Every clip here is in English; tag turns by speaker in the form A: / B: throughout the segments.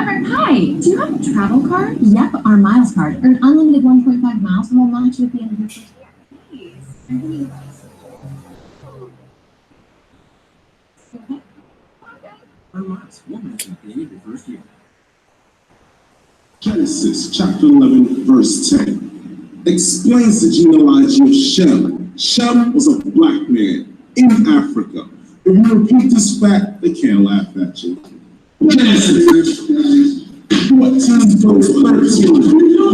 A: Hi, do you have a travel card? Yep, our miles card. Earn unlimited 1.5 miles and we'll launch you at the end of your first year. Please. Okay.
B: Earn miles. We'll launch you at the end of your first year.
C: Genesis chapter 11, verse 10 explains the genealogy of Shem. Shem was a black man in Africa. If you repeat this fact, they can't laugh at you. Genesis 14, verse 13.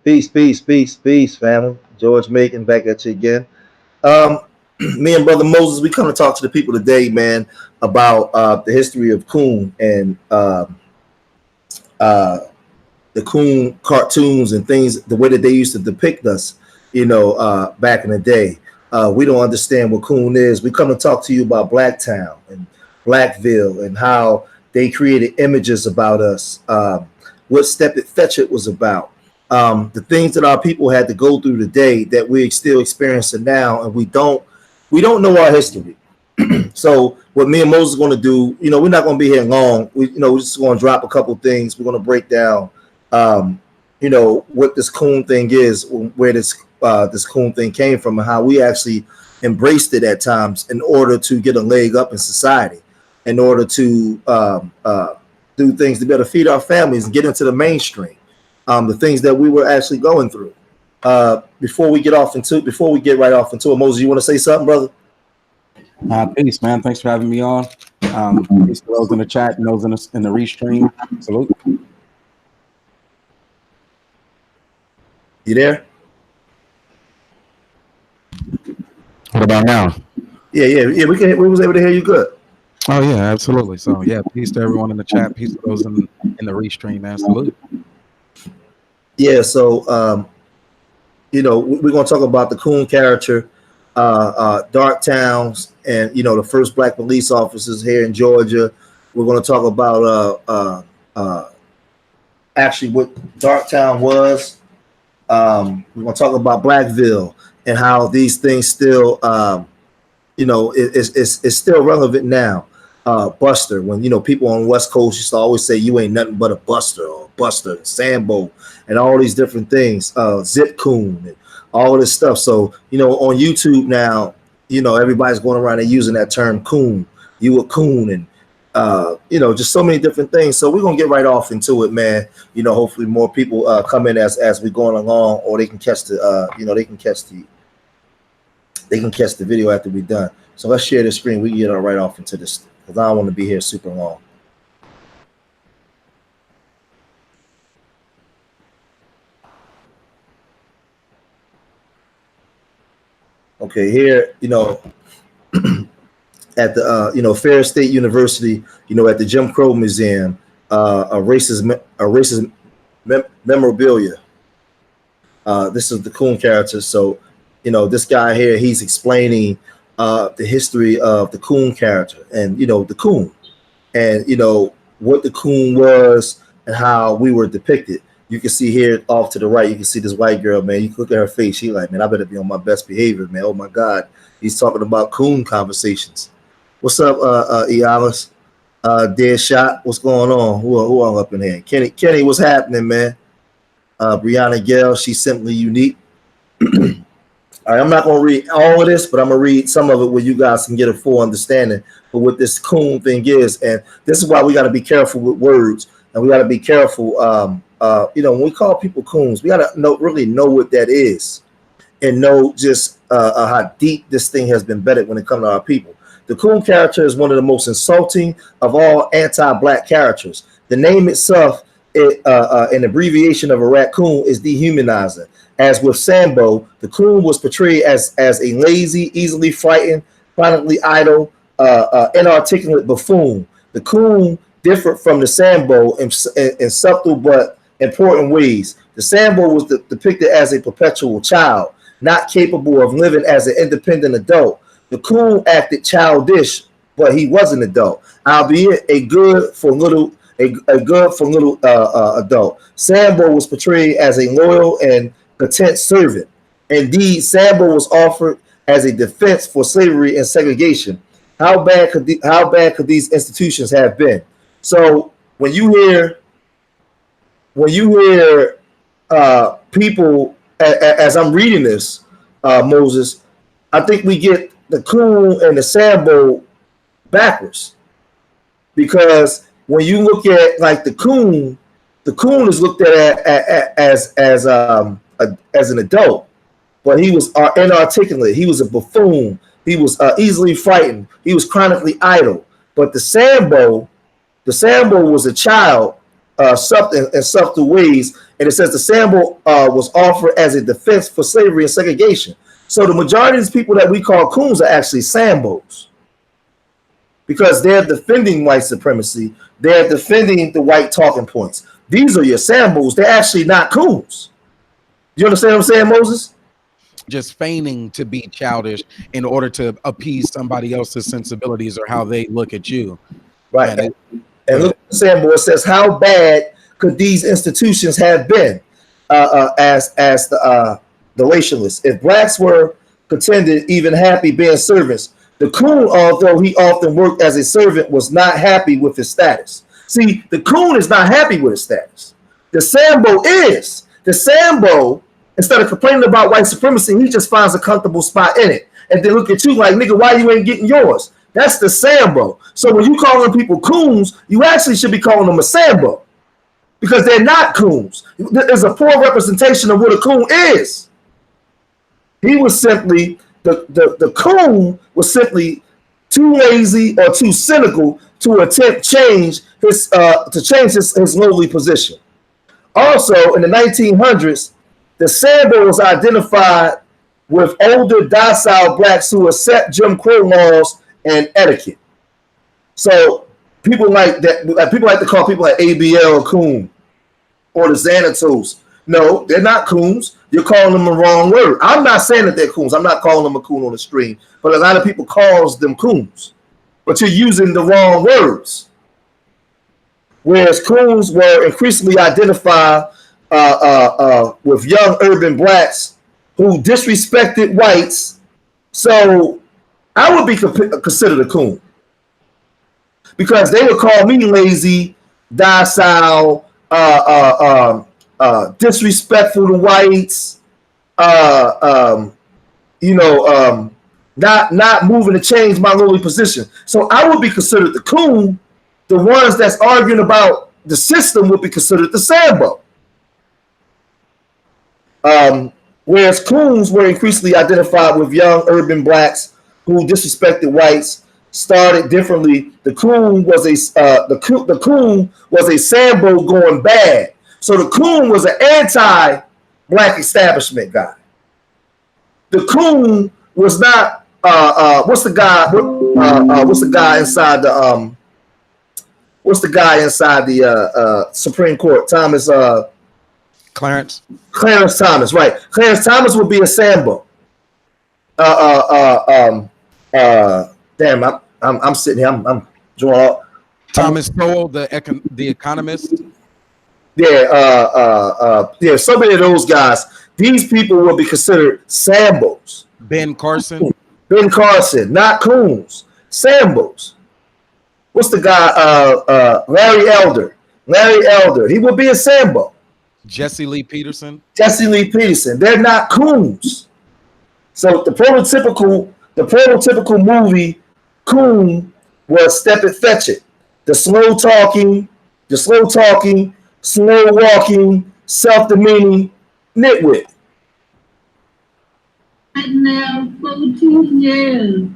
D: Peace, peace, peace, peace, family. George Macon back at you again. Um, Me and Brother Moses, we come to talk to the people today, man, about the history of Coon and uh, the Coon cartoons and things, the way that they used to depict us, back in the day. We don't understand what Coon is. We come to talk to you about Blacktown and Blackville and how they created images about us, what Fetchit was about, the things that our people had to go through today that we're still experiencing now, and we don't know our history. So what me and Moses are going to do, we're not going to be here long. We're just going to drop a couple things. We're going to break down, what this Coon thing is, where this Coon thing came from, and how we actually embraced it at times in order to get a leg up in society, in order to do things to better feed our families and get into the mainstream, the things that we were actually going through. Before we get right off into it, Moses, you want to say something, brother?
E: Peace, man. Thanks for having me on. Peace to those in the chat and those in the restream. Salute.
D: You there?
E: What about now?
D: Yeah. We was able to hear you good.
E: Oh yeah, absolutely. So yeah, peace to everyone in the chat. Peace to those in the restream, man. Salute.
D: Yeah. So we're gonna talk about the Coon character, Darktowns, and the first black police officers here in Georgia. We're gonna talk about actually what Darktown was. We're gonna talk about Blackville and how these things still, it's still relevant now. Buster, when people on the West Coast used to always say you ain't nothing but a buster, or buster, sambo, and all these different things. Zip Coon and all this stuff. So on YouTube now, everybody's going around and using that term Coon. You a Coon, and just so many different things. So we're gonna get right off into it, man. Hopefully more people come in as we going along, or they can catch the they can catch the video after we're done. So let's share the screen. We can get right off into this because I don't want to be here super long. Okay, here, at the Ferris State University, at the Jim Crow Museum, a racist memorabilia. This is the Coon character. So, this guy here, he's explaining the history of the Coon character and the Coon, and what the Coon was and how we were depicted. You can see here off to the right, you can see this white girl, man. You can look at her face. She like, man, I better be on my best behavior, man. Oh my God, he's talking about Coon conversations. What's up, Ealis? Dead Shot, what's going on? Who all up in here? Kenny, what's happening, man? Brianna Gale, she's simply unique. All right, I'm not going to read all of this, but I'm going to read some of it where you guys can get a full understanding of what this Coon thing is. And this is why we got to be careful with words, and we got to be careful. When we call people Coons, we got to really know what that is, and know just how deep this thing has been bedded when it comes to our people. The Coon character is one of the most insulting of all anti-black characters. The name itself, an abbreviation of a raccoon, is dehumanizing. As with Sambo, the Coon was portrayed as a lazy, easily frightened, chronically idle, inarticulate buffoon. The Coon differed from the Sambo in subtle but important ways. The Sambo was depicted as a perpetual child, not capable of living as an independent adult. The Coon acted childish, but he was an adult, albeit a good for little adult. Sambo was portrayed as a loyal and content servant. Indeed, sambo was offered as a defense for slavery and segregation. How bad could these institutions have been? So when you hear people, as I'm reading this, Moses, I think we get the coon and the sambo backwards, because when you look at like the coon is looked at as an adult, but he was inarticulate. He was a buffoon. He was easily frightened. He was chronically idle. But the sambo was a child, in subtle ways, and it says the sambo was offered as a defense for slavery and segregation. So the majority of these people that we call coons are actually sambos, because they're defending white supremacy. They're defending the white talking points. These are your sambos. They're actually not coons. You understand what I'm saying, Moses?
E: Just feigning to be childish in order to appease somebody else's sensibilities or how they look at you.
D: Right. And look at the sambo. It says, how bad could these institutions have been as the racialists? If blacks were contented, even happy being servants, the coon, although he often worked as a servant, was not happy with his status. See, the coon is not happy with his status. The sambo is. The sambo, instead of complaining about white supremacy, he just finds a comfortable spot in it. And then look at you like, nigga, why you ain't getting yours? That's the sambo. So when you calling people coons, you actually should be calling them a sambo, because they're not coons. There's a poor representation of what a coon is. He was simply, the coon was simply too lazy or too cynical to attempt change his lowly position. Also, in the 1900s, the sambo was identified with older, docile blacks who accept Jim Crow laws and etiquette. So people like that, people like to call people like ABL a coon, or the Xanatos. No, they're not coons. You're calling them the wrong word. I'm not saying that they're coons. I'm not calling them a coon on the stream, but a lot of people calls them coons. But you're using the wrong words. Whereas coons were increasingly identified with young urban blacks who disrespected whites. So I would be considered a coon, because they would call me lazy, docile, disrespectful to whites, not moving to change my lowly position. So I would be considered the coon. The ones that's arguing about the system would be considered the sambo. Whereas coons were increasingly identified with young urban blacks who disrespected whites. Started differently. The coon was a sambo going bad. So the coon was an anti-black establishment guy. The coon was not what's the guy inside the Supreme Court? Clarence Thomas, right? Clarence Thomas would be a sambo. Damn, I'm sitting here. I'm drawing.
E: Thomas Sowell, the economist.
D: Yeah. So many of those guys. These people will be considered sambos.
E: Ben Carson,
D: not coons. Sambos. What's the guy? Larry Elder. He would be a sambo.
E: Jesse Lee Peterson.
D: They're not coons. So the prototypical movie coon was Stepin Fetchit, the slow talking, slow walking, self-demeaning nitwit.
F: Now 14 years.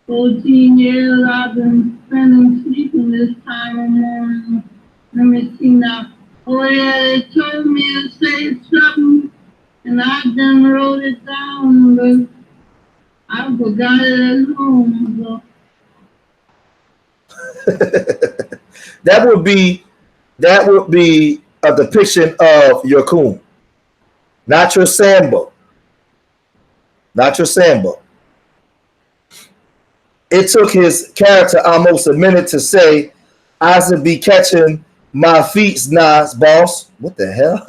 F: 14 years I've been spending sleeping this time of morning. Let me see now. Oh yeah, they told me to say something, and I done wrote it down, but I forgot it at home. So.
D: That would be a depiction of your coon, not your sambo. It took his character almost a minute to say, "I should be catching my feet's nods, boss." What the hell?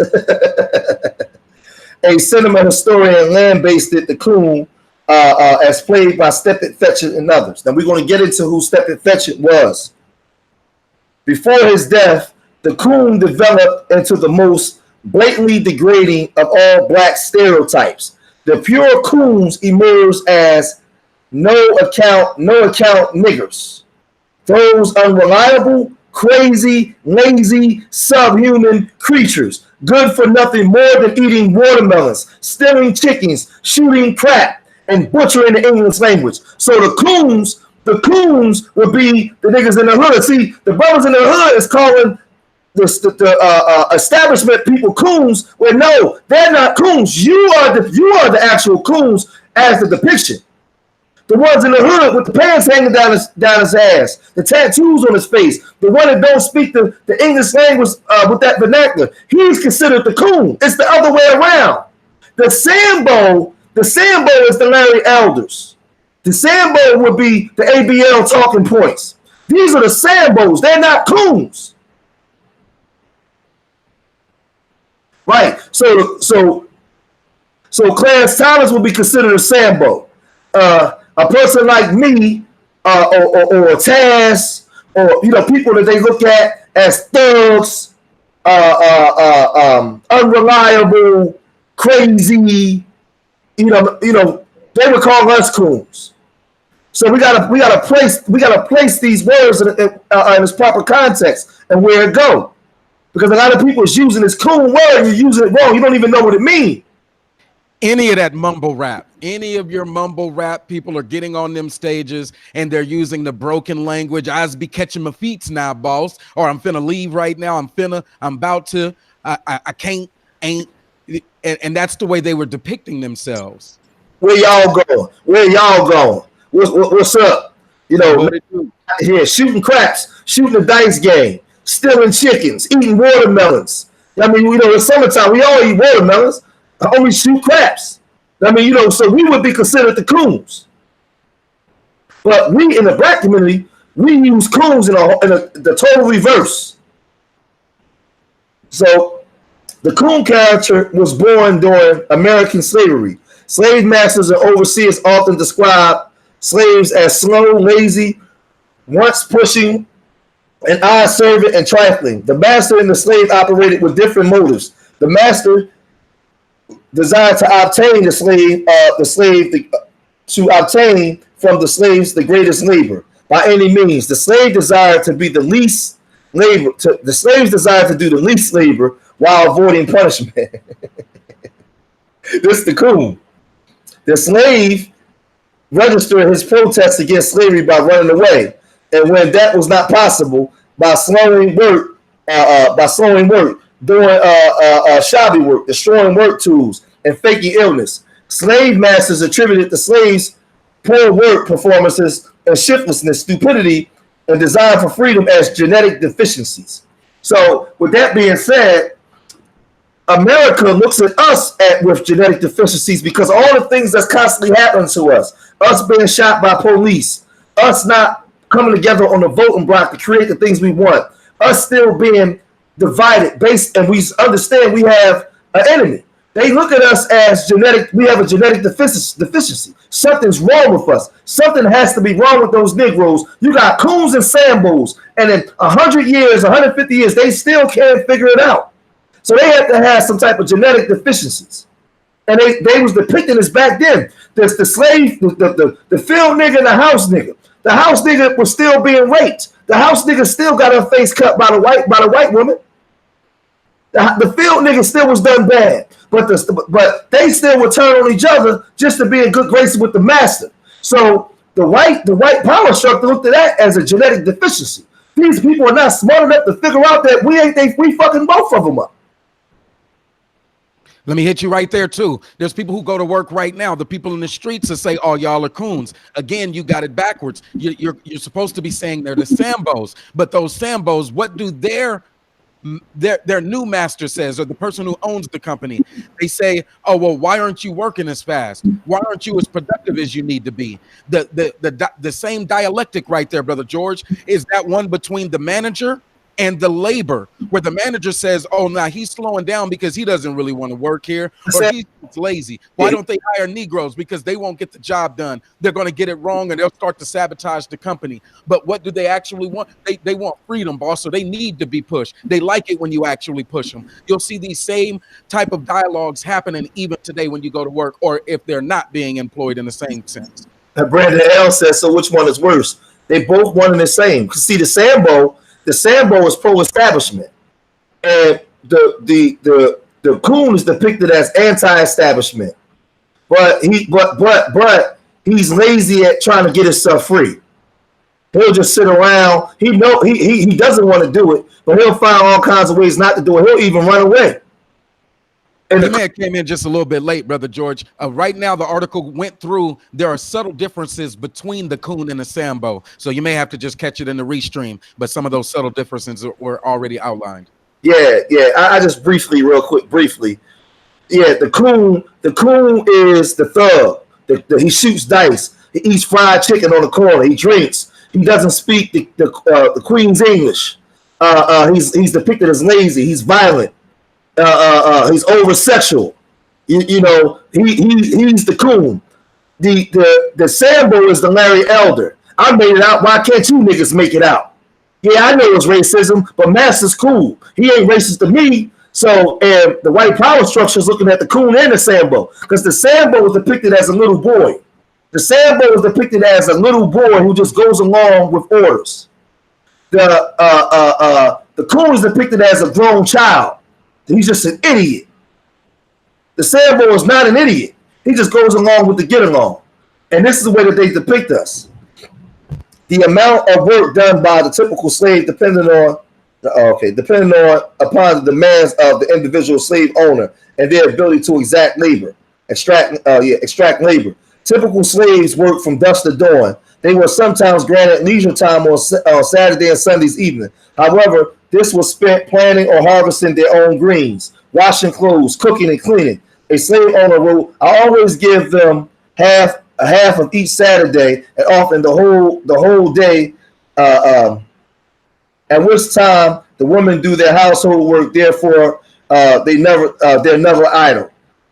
D: a cinema historian land-based it, the Coon, as played by Stepin, Fetchit, and others. Now we're going to get into who Stepin Fetchit was. Before his death, the Coon developed into the most blatantly degrading of all black stereotypes. The pure Coons emerged as no account niggers. Those unreliable, crazy, lazy, subhuman creatures, good for nothing more than eating watermelons, stealing chickens, shooting crap, and butchering the English language. So the Coons would be the niggas in the hood. See, the brothers in the hood is calling the establishment people Coons. Well, no, they're not Coons. You are the actual Coons as the depiction. The ones in the hood with the pants hanging down his ass, the tattoos on his face, the one that don't speak the English language with that vernacular. He's considered the Coon. It's the other way around. The sambo is the Larry Elders. The sambo would be the ABL talking points. These are the sambos. They're not Coons. Right. So Clarence Thomas would be considered a sambo. A person like me, or Taz, or people that they look at as thugs, unreliable, crazy, they would call us Coons. So we gotta place these words in its proper context and where it go, because a lot of people is using this Coon word and you're using it wrong. You don't even know what it means.
G: Any of that mumble rap, any of your mumble rap, people are getting on them stages and they're using the broken language. I's be catching my feet now, boss, or I'm finna leave right now. I'm about to, I can't, ain't, and that's the way they were depicting themselves.
D: Where y'all going? What's up? Here shooting craps, shooting a dice game, stealing chickens, eating watermelons. I mean, in summertime we all eat watermelons. I only shoot craps. I mean, so we would be considered the Coons. But we in the black community, we use Coons in the total reverse. So the Coon character was born during American slavery. Slave masters and overseers often describe slaves as slow, lazy, once pushing, and eye-serving and trifling. The master and the slave operated with different motives. The master desired to obtain the slave to obtain from the slaves the greatest labor by any means. The slave desired to be the least labor. The slaves desired to do the least labor while avoiding punishment. This is the Coon. The slave registered his protest against slavery by running away, and when that was not possible, by slowing work, doing shabby work, destroying work tools, and faking illness. Slave masters attributed the slaves' poor work performances and shiftlessness, stupidity, and desire for freedom as genetic deficiencies. So, with that being said, America looks at us with genetic deficiencies because all the things that's constantly happening to us being shot by police, us not coming together on the voting block to create the things we want, us still being divided and we understand we have an enemy. They look at us as we have a genetic deficiency. Something's wrong with us. Something has to be wrong with those Negroes. You got Coons and Sambos, and in 100 years, 150 years, they still can't figure it out. So they have to have some type of genetic deficiencies. And they was depicting this back then. There's the slave, the field nigga and the house nigga. The house nigga was still being raped. The house nigga still got her face cut by the white woman. The field nigga still was done bad, but they still would turn on each other just to be in good graces with the master. So the white power structure looked at that as a genetic deficiency. These people are not smart enough to figure out that we fucking both of them up.
G: Let me hit you right there too. There's people who go to work right now. The people in the streets that say, "Oh, y'all are Coons." Again, you got it backwards. You're supposed to be saying they're the Sambos, but those Sambos, what do their new master says, or the person who owns the company? They say, "Oh, well, why aren't you working as fast? Why aren't you as productive as you need to be?" The same dialectic right there, Brother George, is that one between the manager and the labor, where the manager says, oh, now he's slowing down because he doesn't really want to work here, or he's lazy. Why don't they hire Negroes? Because they won't get the job done. They're going to get it wrong, and they'll start to sabotage the company. But what do they actually want? They want freedom, boss, so they need to be pushed. They like it when you actually push them. You'll see these same type of dialogues happening even today when you go to work, or if they're not being employed in the same sense.
D: And Brandon L says, so which one is worse? They both one and the same. See, the sambo is pro-establishment, and the Coon is depicted as anti-establishment. But he's lazy at trying to get himself free. He'll just sit around. He doesn't want to do it, but he'll find all kinds of ways not to do it. He'll even run away. And
G: the man came in just a little bit late, Brother George. Right now, the article went through. There are subtle differences between the Coon and the Sambo, so you may have to just catch it in the restream. But some of those subtle differences were already outlined.
D: Yeah. I just briefly. Yeah, the Coon is the thug. He shoots dice. He eats fried chicken on the corner. He drinks. He doesn't speak the Queen's English. He's depicted as lazy. He's violent. He's over sexual. You know, he's the Coon. The Sambo is the Larry Elder. I made it out. Why can't you niggas make it out? Yeah, I know it's racism, but Master's cool. He ain't racist to me. So, and the white power structure is looking at the Coon and the Sambo, because the Sambo is depicted as a little boy. The Sambo is depicted as a little boy who just goes along with orders. The Coon is depicted as a grown child. He's just an idiot. The Sambo is not an idiot. He just goes along with the get along. And this is the way that they depict us. The amount of work done by the typical slave depending upon the demands of the individual slave owner and their ability to extract labor. Typical slaves work from dusk to dawn. They were sometimes granted leisure time on Saturday and Sunday's evening. However, this was spent planting or harvesting their own greens, washing clothes, cooking and cleaning. A slave owner wrote, I always give them half of each Saturday and often the whole day, at which time the women do their household work. Therefore, they're never idle.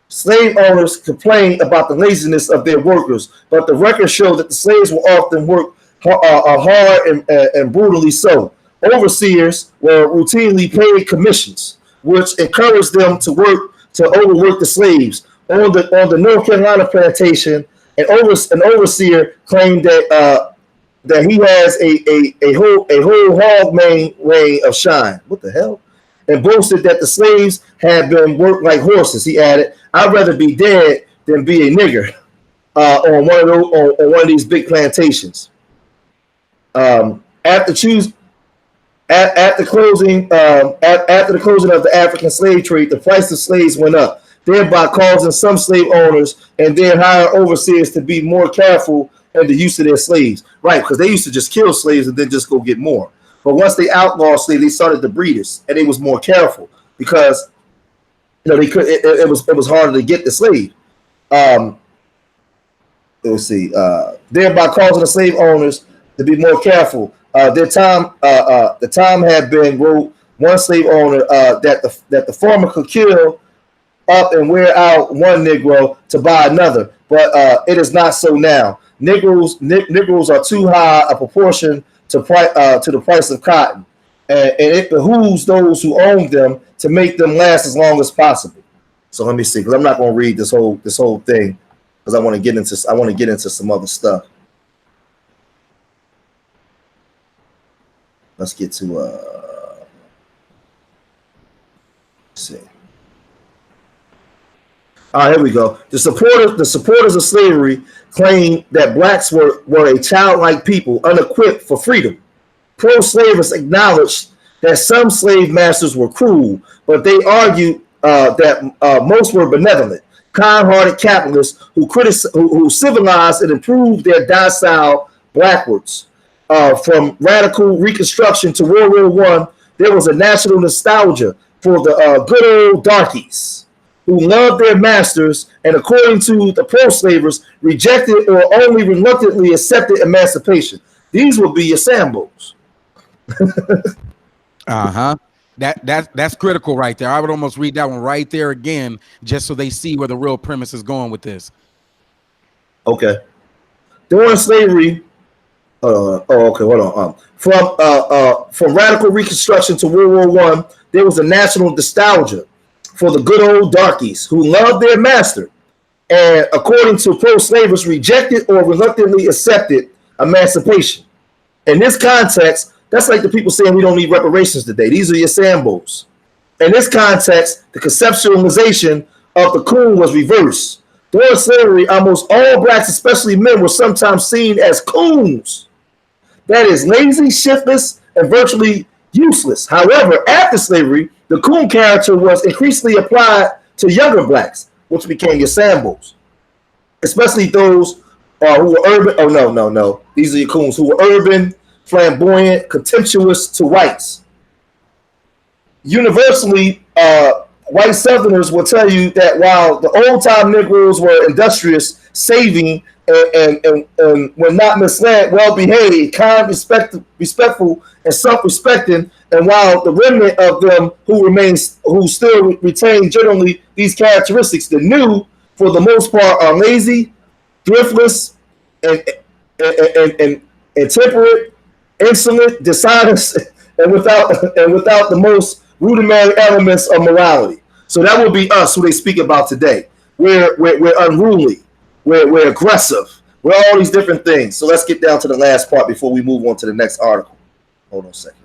D: Slave owners complain about the laziness of their workers, but the records show that the slaves will often work hard and brutally so. Overseers were routinely paid commissions, which encouraged them to overwork the slaves. On the North Carolina plantation, an overseer claimed that he has a whole hog reign of shine. What the hell? And boasted that the slaves had been worked like horses. He added, "I'd rather be dead than be a nigger on one of these big plantations." After the closing of the African slave trade, the price of slaves went up, thereby causing some slave owners and their higher overseers to be more careful in the use of their slaves. Right, because they used to just kill slaves and then just go get more. But once they outlawed slaves, they started the breeders, and they was more careful because they could. It was harder to get the slave. Let's see. Thereby causing the slave owners to be more careful. The time had been wrote one slave owner that the farmer could kill up and wear out one Negro to buy another, but it is not so now. Negroes are too high a proportion to the price of cotton, and it behooves those who own them to make them last as long as possible. So let me see, because I'm not going to read this whole thing because I want to get into some other stuff. Let's get to let's see. All right, here we go. The supporters of slavery claim that blacks were a childlike people, unequipped for freedom. Pro-slavers acknowledged that some slave masters were cruel, but they argued that most were benevolent, kind-hearted capitalists who civilized and improved their docile blackwards. From radical Reconstruction to World War I, there was a national nostalgia for the good old darkies who loved their masters and, according to the pro-slavers, rejected or only reluctantly accepted emancipation. These would be your Sambos.
G: That's critical right there. I would almost read that one right there again, just so they see where the real premise is going with this.
D: Okay. During slavery, okay, hold on. From radical Reconstruction to World War I, there was a national nostalgia for the good old darkies who loved their master, and according to pro-slavers, rejected or reluctantly accepted emancipation. In this context, that's like the people saying we don't need reparations today. These are your sambos. In this context, the conceptualization of the coon was reversed. During slavery, almost all blacks, especially men, were sometimes seen as coons. That is lazy, shiftless, and virtually useless. However, after slavery, the coon character was increasingly applied to younger blacks, which became your sambos, especially those who were urban. Oh, no. These are your coons who were urban, flamboyant, contemptuous to whites. Universally, white Southerners will tell you that while the old-time Negroes were industrious, saving, and when not misled, well-behaved, kind, respectful, and self-respecting, and while the remnant of them who still retain generally these characteristics, the new, for the most part, are lazy, thriftless, and intemperate, insolent, dishonest, and without the most rudimentary elements of morality. So that will be us, who they speak about today. We're unruly, we're aggressive, we're all these different things. So let's get down to the last part before we move on to the next article. Hold on a second.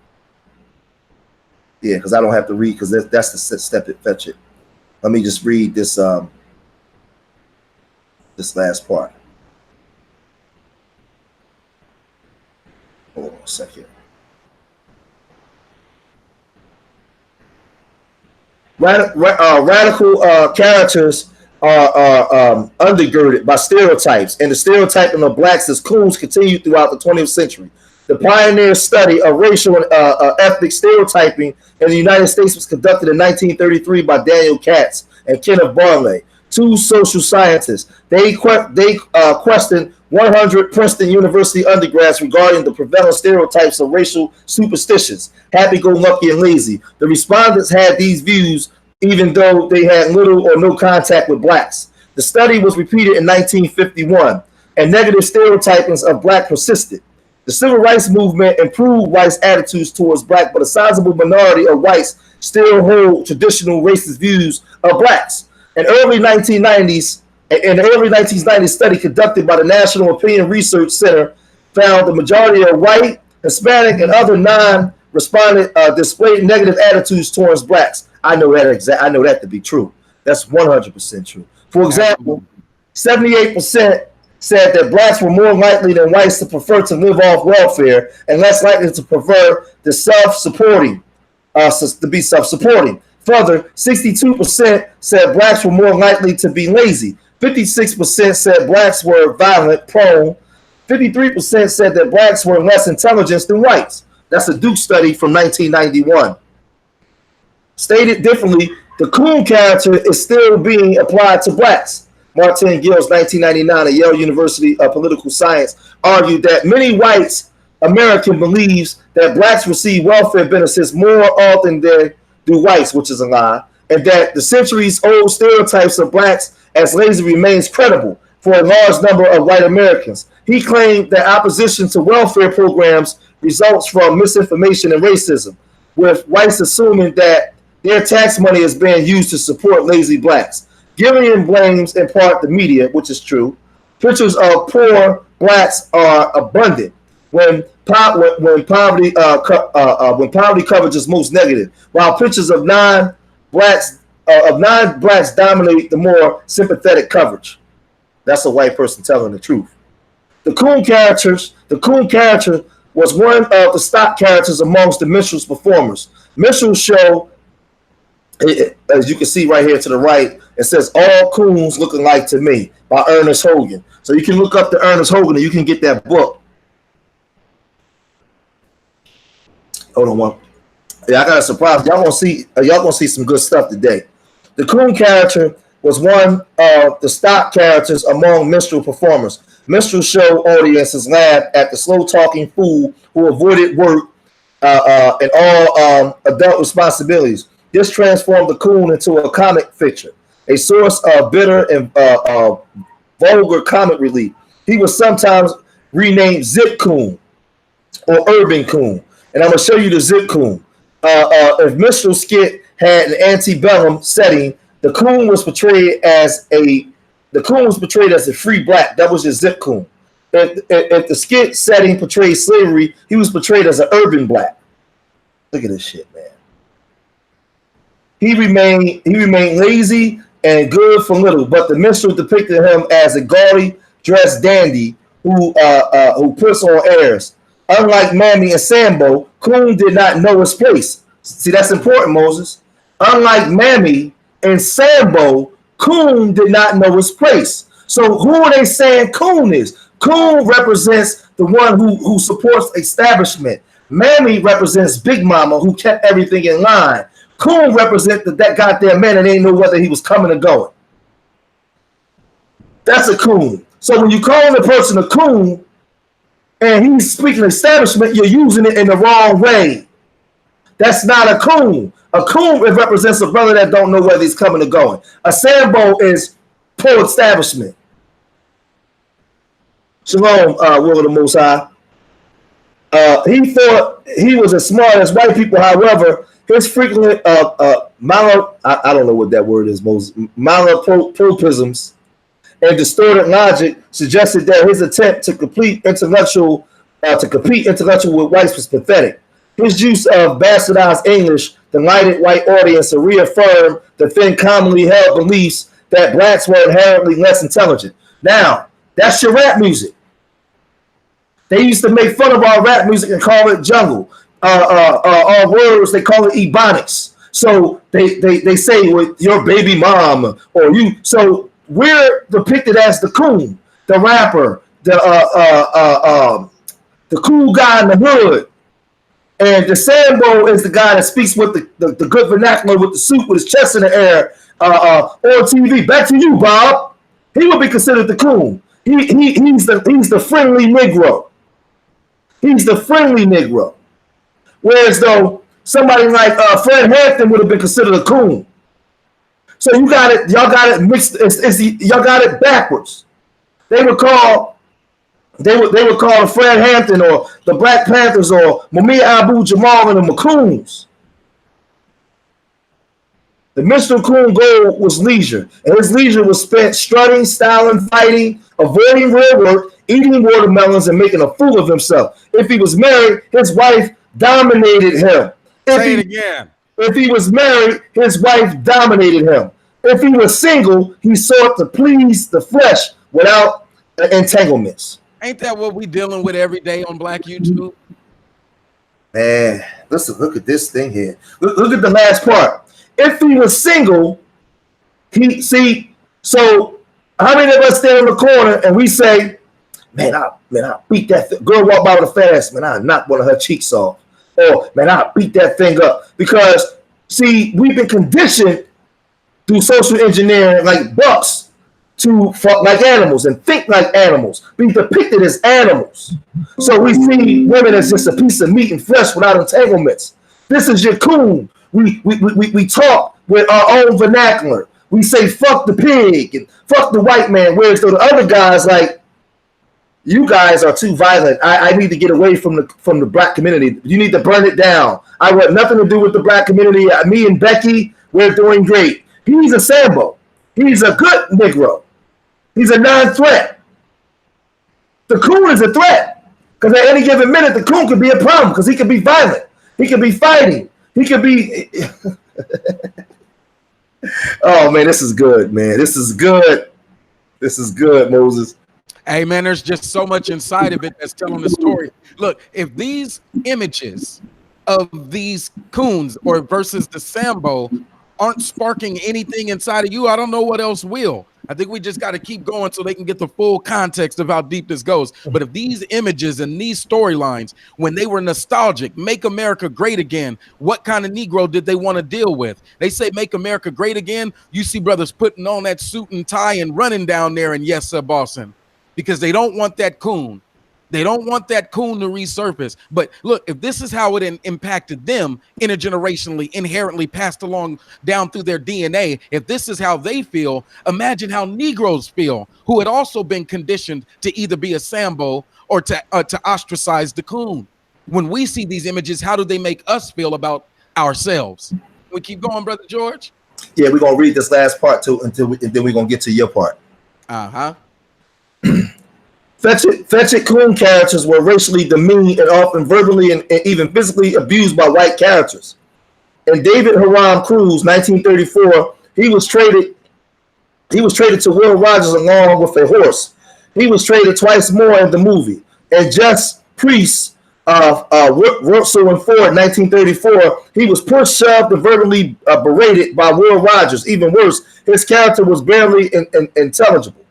D: Yeah, because I don't have to read, because that's the step at Fetchit. Let me just read this this last part. Hold on a second. Radical characters are undergirded by stereotypes, and the stereotyping of blacks as coons continued throughout the 20th century. The pioneer study of racial and ethnic stereotyping in the United States was conducted in 1933 by Daniel Katz and Kenneth Barley, two social scientists. They questioned 100 Princeton University undergrads regarding the prevalent stereotypes of racial superstitions, happy-go-lucky and lazy. The respondents had these views even though they had little or no contact with blacks. The study was repeated in 1951, and negative stereotypings of black persisted. The civil rights movement improved whites' attitudes towards black, but a sizable minority of whites still hold traditional racist views of blacks. In the early 1990s study conducted by the National Opinion Research Center found the majority of white, Hispanic, and other non-respondent displayed negative attitudes towards blacks. I know that to be true. That's 100% true. For example, 78% said that blacks were more likely than whites to prefer to live off welfare and less likely to prefer the self-supporting, to be self-supporting. Further, 62% said blacks were more likely to be lazy. 56% said blacks were violent prone. 53% said that blacks were less intelligent than whites. That's a Duke study from 1991. Stated differently, the coon character is still being applied to blacks. Martin Gills, 1999, at Yale University of Political Science, argued that many whites American believes that blacks receive welfare benefits more often than do whites, which is a lie, and that the centuries-old stereotypes of blacks as lazy remains credible for a large number of white Americans. He claimed that opposition to welfare programs results from misinformation and racism, with whites assuming that their tax money is being used to support lazy blacks. Gillian blames in part the media, which is true. Pictures of poor blacks are abundant when poverty coverage is most negative, while pictures of non-blacks dominate the more sympathetic coverage. That's a white person telling the truth. The coon character was one of the stock characters amongst the minstrels performers. Minstrels show, as you can see right here to the right, it says "All Coons Look Alike to Me" by Ernest Hogan. So you can look up the Ernest Hogan and you can get that book. Hold on one. Yeah, I got a surprise. Y'all gonna see some good stuff today. The coon character was one of the stock characters among minstrel performers. Minstrel show audiences laughed at the slow-talking fool who avoided work and all adult responsibilities. This transformed the Coon into a comic fiction, a source of bitter and vulgar comic relief. He was sometimes renamed Zip Coon or Urban Coon. And I'm going to show you the Zip Coon. If Minstrel Skit had an antebellum setting, the Coon was portrayed as a free black. That was your Zip Coon. If the skit setting portrayed slavery, he was portrayed as an urban black. Look at this shit, man. He remained lazy and good for little, but the minstrel depicted him as a gaudy dressed dandy who puts on airs. Unlike Mammy and Sambo, Coon did not know his place. See, that's important, Moses. Unlike Mammy and Sambo, Coon did not know his place. So who are they saying Coon is? Coon represents the one who supports establishment. Mammy represents Big Mama, who kept everything in line. Coon represents that goddamn man and they didn't know whether he was coming or going. That's a coon. So when you call a person a coon and he's speaking establishment, you're using it in the wrong way. That's not a coon. A coon represents a brother that don't know whether he's coming or going. A Sambo is pro-establishment. Shalom, will of the Most High. He thought he was as smart as white people. However, his frequent I don't know what that word is, Moses. Malapropisms and distorted logic suggested that his attempt to compete intellectual with whites was pathetic. His use of bastardized English delighted white audience to reaffirm the then commonly held beliefs that blacks were inherently less intelligent. Now, that's your rap music. They used to make fun of our rap music and call it jungle. Our words, they call it ebonics. So they say with your baby mom or you. So we're depicted as the coon, the rapper, the cool guy in the hood. And the Sambo is the guy that speaks with the good vernacular with the suit with his chest in the air on TV. Back to you, Bob. He would be considered the coon. He's the friendly Negro. He's the friendly Negro. Whereas though somebody like Fred Hampton would have been considered a coon. So y'all got it mixed. Y'all got it backwards. They would call the Fred Hampton or the Black Panthers or Mumia Abu-Jamal and the Macoons. The Mr. Coon goal was leisure, and his leisure was spent strutting, styling, fighting, avoiding real work, eating watermelons, and making a fool of himself. If he was married, his wife dominated him.
G: Say it again.
D: If he was married, his wife dominated him. If he was single, he sought to please the flesh without entanglements.
G: Ain't that what we dealing with every day on Black YouTube?
D: Man, listen, look at this thing here. Look at the last part. If he was single, so how many of us stand in the corner and we say, man, I beat that girl walk by with a fast, man, I knocked one of her cheeks off. Or, man, I beat that thing up. Because, see, we've been conditioned through social engineering like bucks to fuck like animals and think like animals, be depicted as animals. So we see women as just a piece of meat and flesh without entanglements. This is your coon. We talk with our own vernacular. We say fuck the pig and fuck the white man, whereas the other guys like, you guys are too violent. I need to get away from the black community. You need to burn it down. I want nothing to do with the black community. Me and Becky, we're doing great. He's a Sambo. He's a good Negro. He's a non-threat. The coon is a threat. Because at any given minute, the coon could be a problem because he could be violent. He could be fighting. He could be... Oh, man, this is good, man. This is good. This is good, Moses.
G: Hey, man, there's just so much inside of it that's telling the story. Look, if these images of these coons or versus the Sambo aren't sparking anything inside of you, I don't know what else will. I think we just got to keep going so they can get the full context of how deep this goes. But if these images and these storylines, when they were nostalgic, make America great again, what kind of Negro did they want to deal with? They say make America great again. You see brothers putting on that suit and tie and running down there in Yes Sir Boston because they don't want that coon. They don't want that Coon to resurface. But look, if this is how it impacted them intergenerationally, inherently passed along down through their DNA, if this is how they feel, imagine how Negroes feel, who had also been conditioned to either be a sambo or to ostracize the Coon. When we see these images, how do they make us feel about ourselves? We keep going, Brother George?
D: Yeah, we're going to read this last part too, and then we're going to get to your part.
G: Uh-huh.
D: Fetchit Coon characters were racially demeaned and often verbally and even physically abused by white characters. In David Hiram Cruz, 1934, he was traded to Will Rogers along with a horse. He was traded twice more in the movie. And Jess Priest, Russell and Ford, 1934, he was pushed, shoved, and verbally berated by Will Rogers. Even worse, his character was barely intelligible.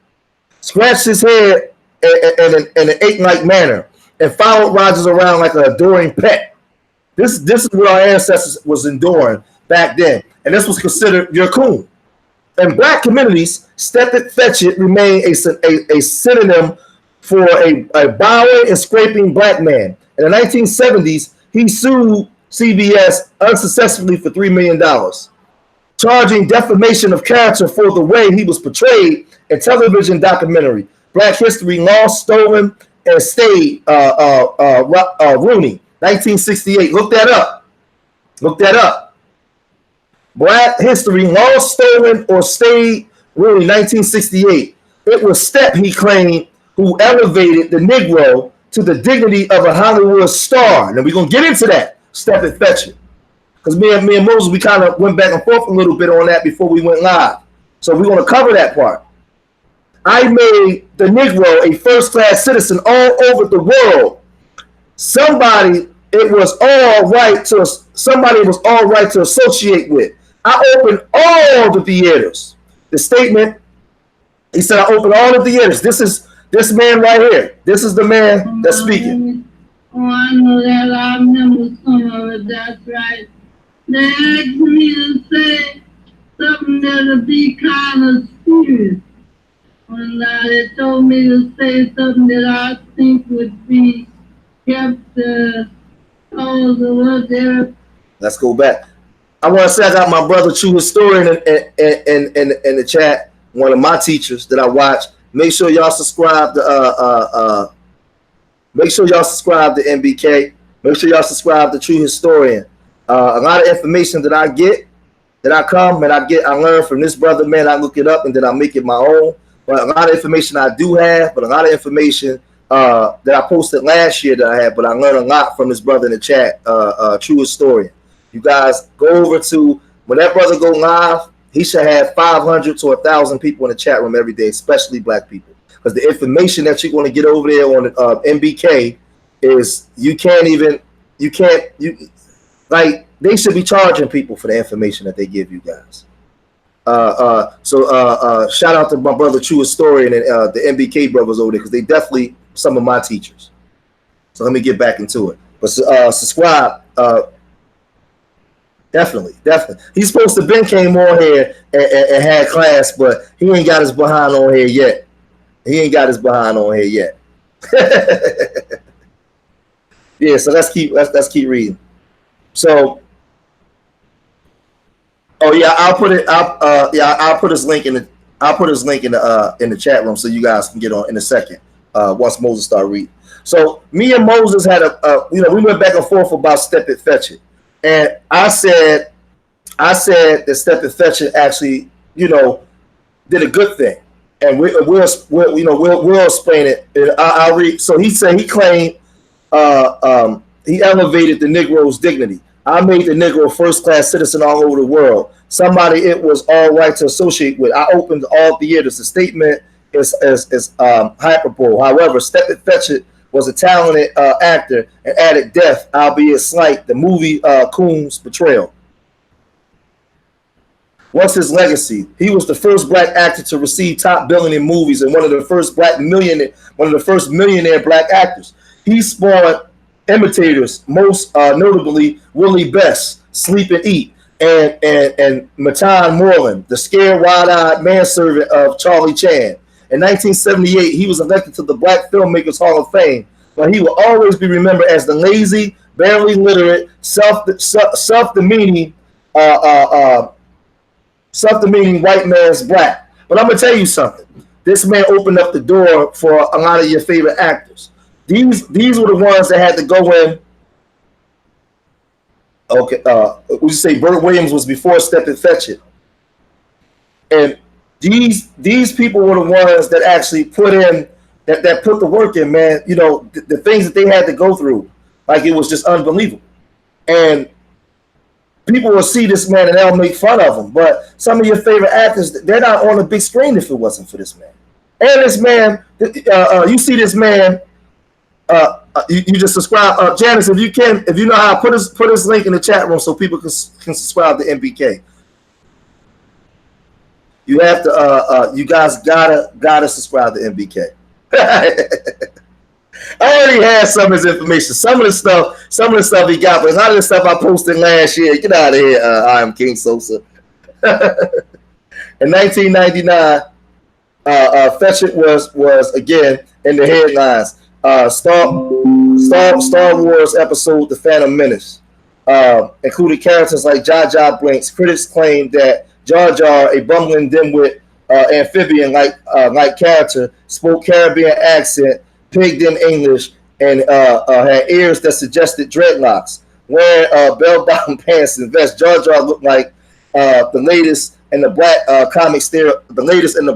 D: Scratched his head in an ape-like manner and followed Rogers around like an adoring pet. This is what our ancestors was enduring back then, and this was considered your coon. In black communities, Stepin Fetchit remained a synonym for a bowing and scraping black man. In the 1970s, he sued CBS unsuccessfully for $3 million, charging defamation of character for the way he was portrayed in television documentary Black History Lost, Stolen, and Stayed, Rooney, 1968. Look that up. Black History Lost, Stolen, or Stayed, Rooney, 1968. It was Step, he claimed, who elevated the Negro to the dignity of a Hollywood star. And we're going to get into that, Stepin Fetchit. Because me and Moses, we kind of went back and forth a little bit on that before we went live. So we're going to cover that part. I made the Negro a first-class citizen all over the world. Somebody was all right to associate with. I opened all the theaters. The statement, he said, I opened all the theaters. This is this man right here. This is the man that's speaking.
F: Oh, I know that. I remember some of it. That's right. They asked me to say something that'll be kind of serious. And they told me to say something that I think would be kept all the what there.
D: Let's go back. I want to say I got my brother, true historian, in the chat. One of my teachers that I watch. Make sure y'all subscribe to MBK. Make sure y'all subscribe to True Historian. A lot of information that I get, I learn from this brother, man. I look it up and then I make it my own. But a lot of information I do have, but a lot of information that I posted last year that I had, but I learned a lot from this brother in the chat, True Historian. You guys go over to, when that brother go live, he should have 500 to 1,000 people in the chat room every day, especially black people. Because the information that you're going to get over there on MBK is they should be charging people for the information that they give you guys. So shout out to my brother, True Historian, and the MBK brothers over there, because they definitely some of my teachers. So let me get back into it. But subscribe. Definitely. He's supposed to been came on here and had class, but he ain't got his behind on here yet. Yeah, so let's keep reading. So, oh yeah, I'll put his link in the chat room so you guys can get on in a second. Once Moses start reading. So me and Moses had we went back and forth about Stepin Fetchit. And I said that Stepin Fetchit actually, did a good thing, and we'll explain it. And I'll read. So he said he claimed he elevated the Negro's dignity. I made the Negro first-class citizen all over the world. Somebody it was all right to associate with. I opened all theaters. The statement is hyperbole. However, Stepin Fetchit was a talented actor and added depth, albeit slight, the movie Coon's portrayal. What's his legacy? He was the first black actor to receive top billing in movies and one of the first millionaire black actors. He spawned imitators, most notably Willie Best, Sleep and Eat, and Matan Moreland, the scared, wide-eyed manservant of Charlie Chan. In 1978, he was elected to the Black Filmmakers Hall of Fame, but he will always be remembered as the lazy, barely literate, self-demeaning, self-demeaning white man's black. But I'm gonna tell you something. This man opened up the door for a lot of your favorite actors. These were the ones that had to go in. Okay, we say Burt Williams was before Stepin Fetchit, and these people were the ones that actually put in that put the work in, man. You know, the things that they had to go through, like it was just unbelievable. And people will see this man and they'll make fun of him. But some of your favorite actors, they're not on the big screen if it wasn't for this man. And this man, you see this man. You just subscribe, Janice. If you can, if you know how, put his link in the chat room so people can subscribe to MBK. You have to. You guys gotta subscribe to MBK. I already had some of his information. Some of the stuff he got, but a lot of the stuff I posted last year. Get out of here, I am King Sosa. In 1999, Fetchit was again in the headlines. Star Wars episode The Phantom Menace included characters like Jar Jar Binks. Critics claimed that Jar Jar, a bumbling dimwit amphibian like character, spoke Caribbean accent, pigged in English, and had ears that suggested dreadlocks. Wearing bell-bottom pants and vests, Jar Jar looked like the latest in the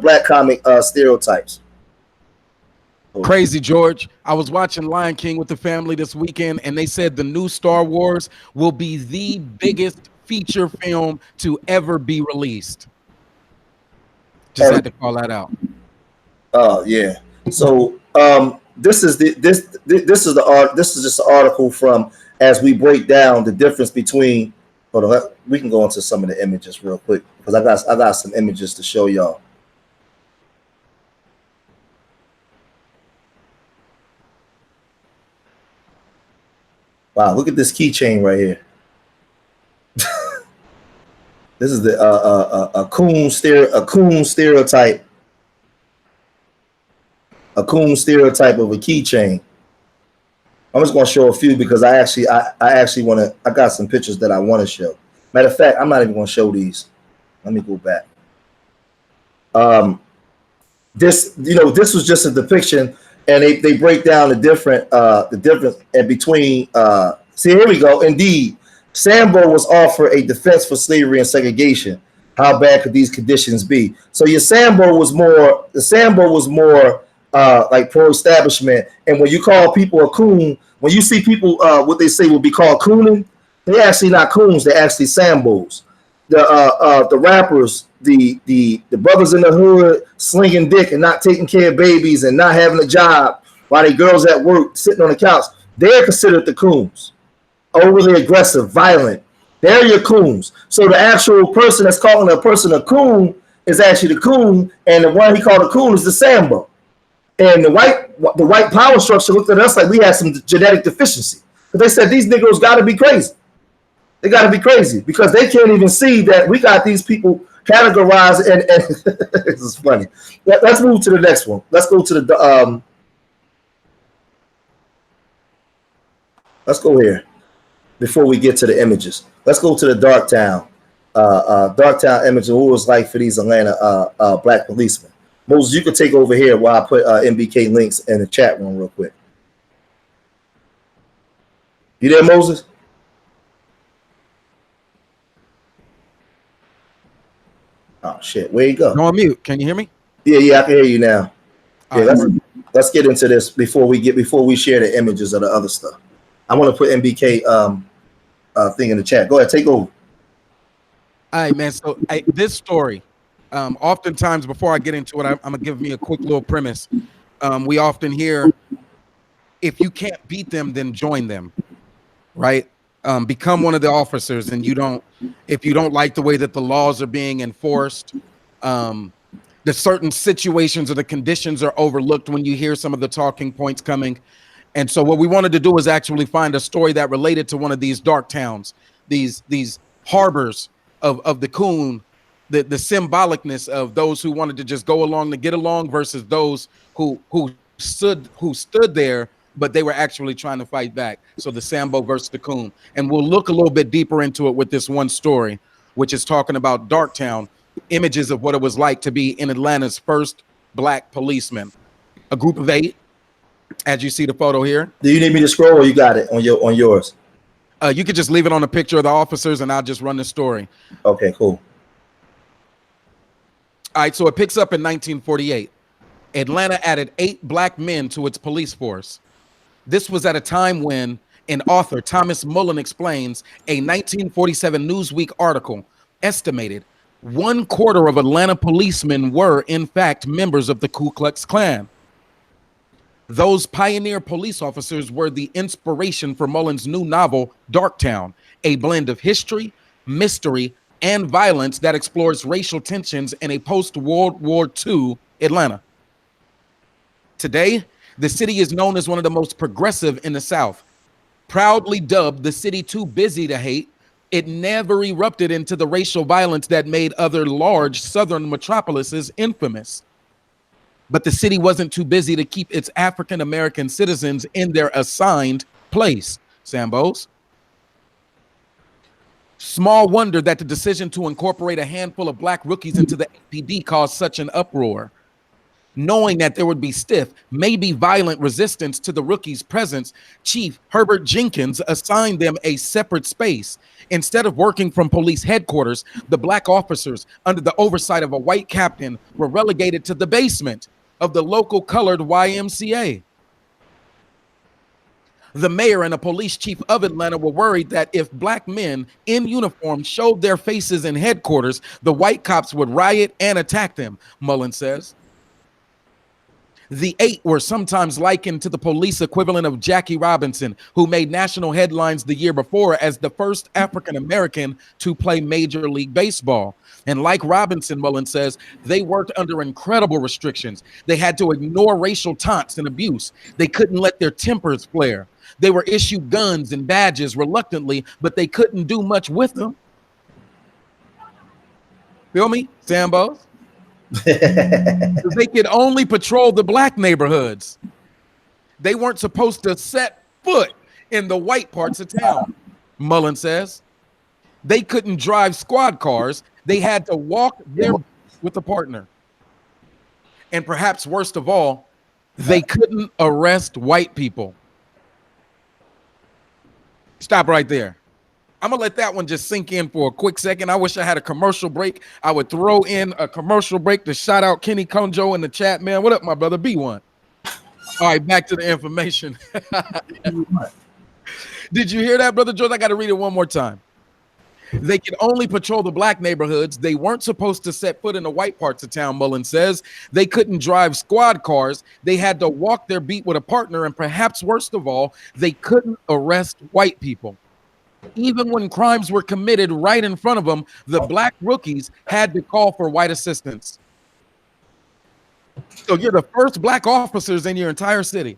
D: black comic stereotypes.
G: Crazy, George. I was watching Lion King with the family this weekend, and they said the new Star Wars will be the biggest feature film to ever be released. Just had to call that out.
D: Oh yeah. So this is just an article from as we break down the difference between. Hold on, we can go into some of the images real quick because I got some images to show y'all. Wow, look at this keychain right here. This is the a Coon stereotype. A Coon stereotype of a keychain. I'm just gonna show a few because I actually want to. I got some pictures that I want to show. Matter of fact, I'm not even gonna show these. Let me go back. This was just a depiction. And they break down the difference in between. See, here we go. Indeed, Sambo was offered a defense for slavery and segregation. How bad could these conditions be? So your Sambo was more. The Sambo was more like pro-establishment. And when you call people a coon, when you see people what they say would be called cooning, they're actually not coons. They're actually Sambos. The rappers, the brothers in the hood slinging dick and not taking care of babies and not having a job while they girls at work sitting on the couch, they're considered the coons. Overly aggressive, violent. They're your coons. So the actual person that's calling a person a coon is actually the coon, and the one he called a coon is the Sambo. And the white power structure looked at us like we had some genetic deficiency. But they said these niggas got to be crazy. They got to be crazy because they can't even see that we got these people categorized. And this is funny. Let's move to the next one. Let's go to the let's go here before we get to the images. Let's go to the Darktown. Darktown image of what it was like for these Atlanta black policemen. Moses, you can take over here while I put MBK links in the chat room real quick. You there, Moses? Oh shit! Where you go?
G: No, on mute. Can you hear me?
D: Yeah, I can hear you now. Yeah, let's get into this before we share the images of the other stuff. I want to put MBK thing in the chat. Go ahead, take over.
G: All right, man. So this story, oftentimes before I get into it, I'm gonna give me a quick little premise. We often hear, if you can't beat them, then join them, right? Become one of the officers, and if you don't like the way that the laws are being enforced, the certain situations or the conditions are overlooked when you hear some of the talking points coming. And so what we wanted to do is actually find a story that related to one of these dark towns, these harbors of the coon, the symbolicness of those who wanted to just go along to get along versus those who stood there but they were actually trying to fight back. So the Sambo versus the Coon. And we'll look a little bit deeper into it with this one story, which is talking about Darktown, images of what it was like to be in Atlanta's first black policeman. A group of 8, as you see the photo here.
D: Do you need me to scroll, or you got it on yours?
G: You could just leave it on the picture of the officers, and I'll just run the story.
D: Okay, cool.
G: All right, so it picks up in 1948. Atlanta added 8 black men to its police force. This was at a time when, an author, Thomas Mullen, explains, a 1947 Newsweek article estimated 1/4 of Atlanta policemen were, in fact, members of the Ku Klux Klan. Those pioneer police officers were the inspiration for Mullen's new novel, Darktown, a blend of history, mystery, and violence that explores racial tensions in a post-World War II Atlanta. Today, the city is known as one of the most progressive in the South. Proudly dubbed the city too busy to hate, it never erupted into the racial violence that made other large southern metropolises infamous. But the city wasn't too busy to keep its African-American citizens in their assigned place, Sambos. Small wonder that the decision to incorporate a handful of black rookies into the APD caused such an uproar. Knowing that there would be stiff, maybe violent resistance to the rookies' presence, Chief Herbert Jenkins assigned them a separate space. Instead of working from police headquarters, the black officers, under the oversight of a white captain, were relegated to the basement of the local colored YMCA. The mayor and a police chief of Atlanta were worried that if black men in uniform showed their faces in headquarters, the white cops would riot and attack them, Mullen says. The 8 were sometimes likened to the police equivalent of Jackie Robinson, who made national headlines the year before as the first African-American to play Major League Baseball. And like Robinson, Mullen says, they worked under incredible restrictions. They had to ignore racial taunts and abuse. They couldn't let their tempers flare. They were issued guns and badges reluctantly, but they couldn't do much with them. Feel me, Sambos? They could only patrol the black neighborhoods. They weren't supposed to set foot in the white parts of town, Mullen says. They couldn't drive squad cars. They had to walk there with a partner. And perhaps worst of all, they couldn't arrest white people. Stop right there. I'm going to let that one just sink in for a quick second. I wish I had a commercial break. I would throw in a commercial break to shout out Kenny Conjo in the chat, man. What up, my brother? B1. All right, back to the information. Did you hear that, Brother George? I got to read it one more time. They could only patrol the black neighborhoods. They weren't supposed to set foot in the white parts of town, Mullen says. They couldn't drive squad cars. They had to walk their beat with a partner. And perhaps worst of all, they couldn't arrest white people. Even when crimes were committed right in front of them, the black rookies had to call for white assistance. So you're the first black officers in your entire city.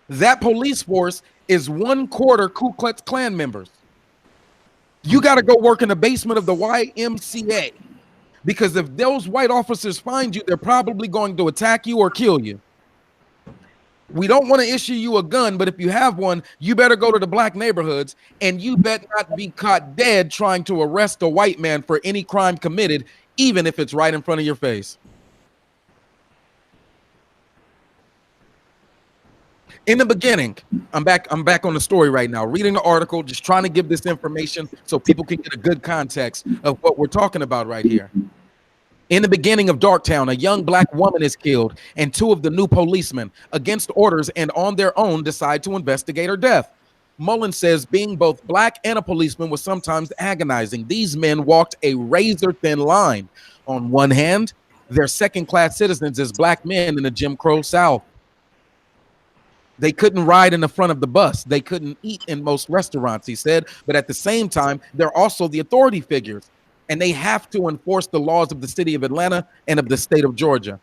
G: That police force is 1/4 Ku Klux Klan members. You got to go work in the basement of the YMCA, because if those white officers find you, they're probably going to attack you or kill you. We don't want to issue you a gun, but if you have one, you better go to the black neighborhoods, and you better not be caught dead trying to arrest a white man for any crime committed, even if it's right in front of your face. In the beginning, I'm back on the story right now, reading the article, just trying to give this information so people can get a good context of what we're talking about right here. In the beginning of Darktown, a young black woman is killed, and 2 of the new policemen, against orders and on their own, decide to investigate her death. Mullen says being both black and a policeman was sometimes agonizing. These men walked a razor-thin line. On one hand, they're second-class citizens as black men in the Jim Crow South. They couldn't ride in the front of the bus. They couldn't eat in most restaurants, he said. But at the same time, they're also the authority figures, and they have to enforce the laws of the city of Atlanta and of the state of Georgia.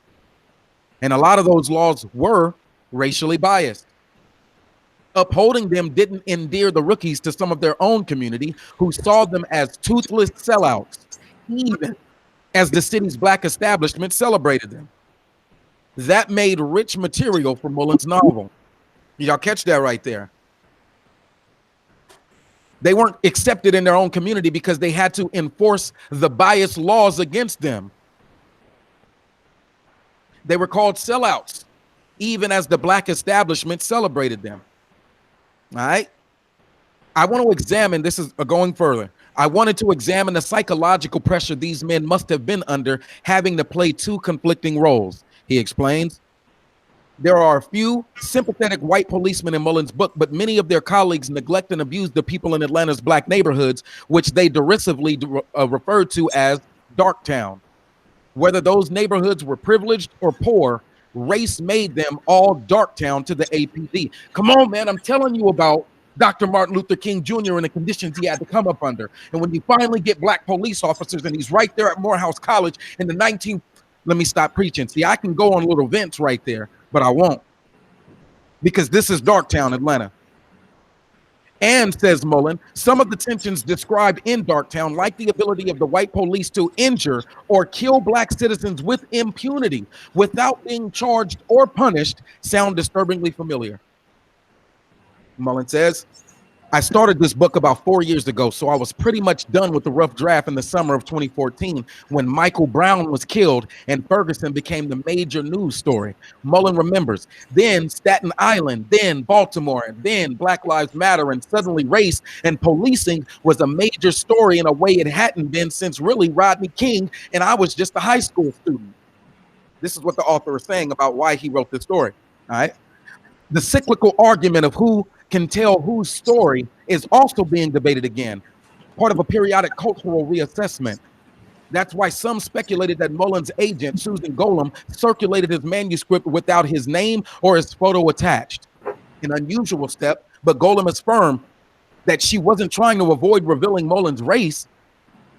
G: And a lot of those laws were racially biased. Upholding them didn't endear the rookies to some of their own community, who saw them as toothless sellouts, even as the city's black establishment celebrated them. That made rich material for Mullen's novel. Y'all catch that right there? They weren't accepted in their own community because they had to enforce the biased laws against them. They were called sellouts, even as the black establishment celebrated them. All right. I want to examine, this is going further. I wanted to examine the psychological pressure these men must have been under, having to play two conflicting roles. He explains, there are a few sympathetic white policemen in Mullen's book, but many of their colleagues neglect and abuse the people in Atlanta's black neighborhoods, which they derisively referred to as Darktown. Whether those neighborhoods were privileged or poor, race made them all Darktown to the APD. Come on, man, I'm telling you about Dr. Martin Luther King Jr. and the conditions he had to come up under. And when you finally get black police officers, and he's right there at Morehouse College in the 19th, let me stop preaching. See, I can go on little vents right there, but I won't, because this is Darktown, Atlanta. And, says Mullen, some of the tensions described in Darktown, like the ability of the white police to injure or kill black citizens with impunity without being charged or punished, sound disturbingly familiar. Mullen says, I started this book about 4 years ago, so I was pretty much done with the rough draft in the summer of 2014 when Michael Brown was killed and Ferguson became the major news story. Mullen remembers, then Staten Island, then Baltimore, and then Black Lives Matter, and suddenly race and policing was a major story in a way it hadn't been since really Rodney King, and I was just a high school student. This is what the author is saying about why he wrote this story, all right? The cyclical argument of who can tell whose story is also being debated again, part of a periodic cultural reassessment. That's why some speculated that Mullen's agent, Susan Golem, circulated his manuscript without his name or his photo attached. An unusual step, but Golem is firm that she wasn't trying to avoid revealing Mullen's race.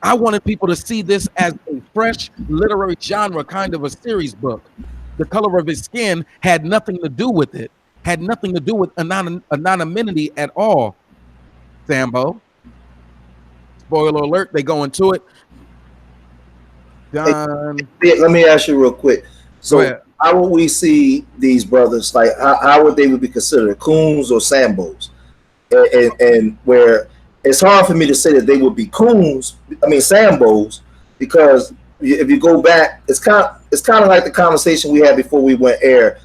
G: I wanted people to see this as a fresh literary genre kind of a series book. The color of his skin had nothing to do with it. Had nothing to do with anonymity at all. Sambo. Spoiler alert, they go into it. Done.
D: Hey, let me ask you real quick. So how would we see these brothers? Like how would they be considered, coons or sambos? And where it's hard for me to say that they would be coons, sambos, because if you go back, it's kind of like the conversation we had before we went on air.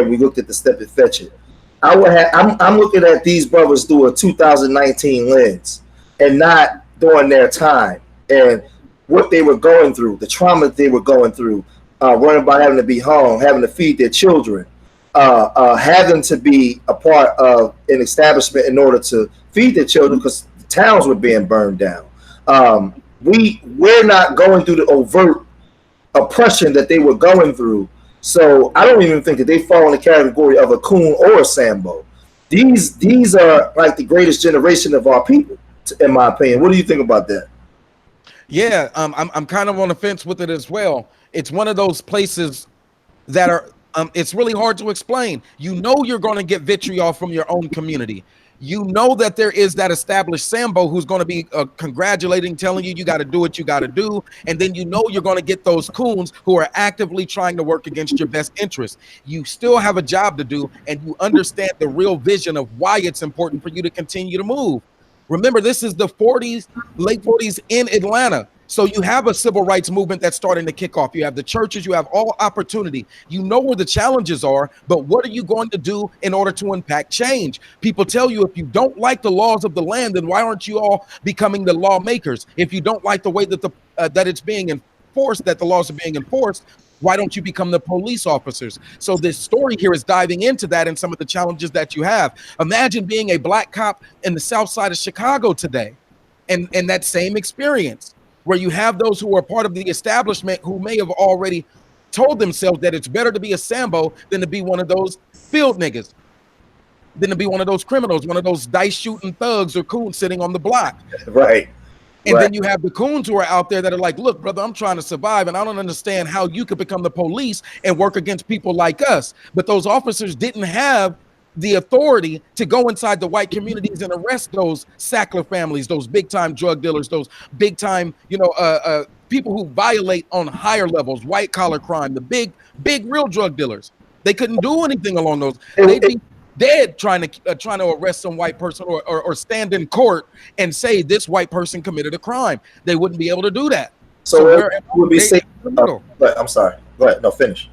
D: We looked at the Stepin Fetchit. I'm looking at these brothers through a 2019 lens and not during their time and what they were going through, the trauma they were going through, running by having to be home, having to feed their children, having to be a part of an establishment in order to feed their children because the towns were being burned down. We're not going through the overt oppression that they were going through. So I don't even think that they fall in the category of a coon or a sambo. These are like the greatest generation of our people, in my opinion. What do you think about that?
G: Yeah, I'm kind of on the fence with it as well. It's one of those places that are, it's really hard to explain. You know you're going to get vitriol from your own community. You know that there is that established sambo who's going to be congratulating, telling you got to do what you got to do. And then you know you're going to get those coons who are actively trying to work against your best interest. You still have a job to do, and you understand the real vision of why it's important for you to continue to move. Remember, this is the 40s, late 40s in Atlanta. So you have a civil rights movement that's starting to kick off. You have the churches, you have all opportunity. You know where the challenges are, but what are you going to do in order to impact change? People tell you if you don't like the laws of the land, then why aren't you all becoming the lawmakers? If you don't like the way that that it's being enforced, that the laws are being enforced, why don't you become the police officers? So this story here is diving into that and some of the challenges that you have. Imagine being a black cop in the south side of Chicago today and that same experience, where you have those who are part of the establishment who may have already told themselves that it's better to be a sambo than to be one of those field niggas, than to be one of those criminals, one of those dice shooting thugs or coons sitting on the block.
D: Right.
G: And then you have the coons who are out there that are like, look, brother, I'm trying to survive, and I don't understand how you could become the police and work against people like us. But those officers didn't have the authority to go inside the white communities and arrest those Sackler families, those big-time drug dealers, those big-time, people who violate on higher levels, white-collar crime, the big real drug dealers. They couldn't do anything along those. dead trying to arrest some white person or stand in court and say this white person committed a crime. They wouldn't be able to do that.
D: So it would be safe. But I'm sorry. Go ahead. No, finish.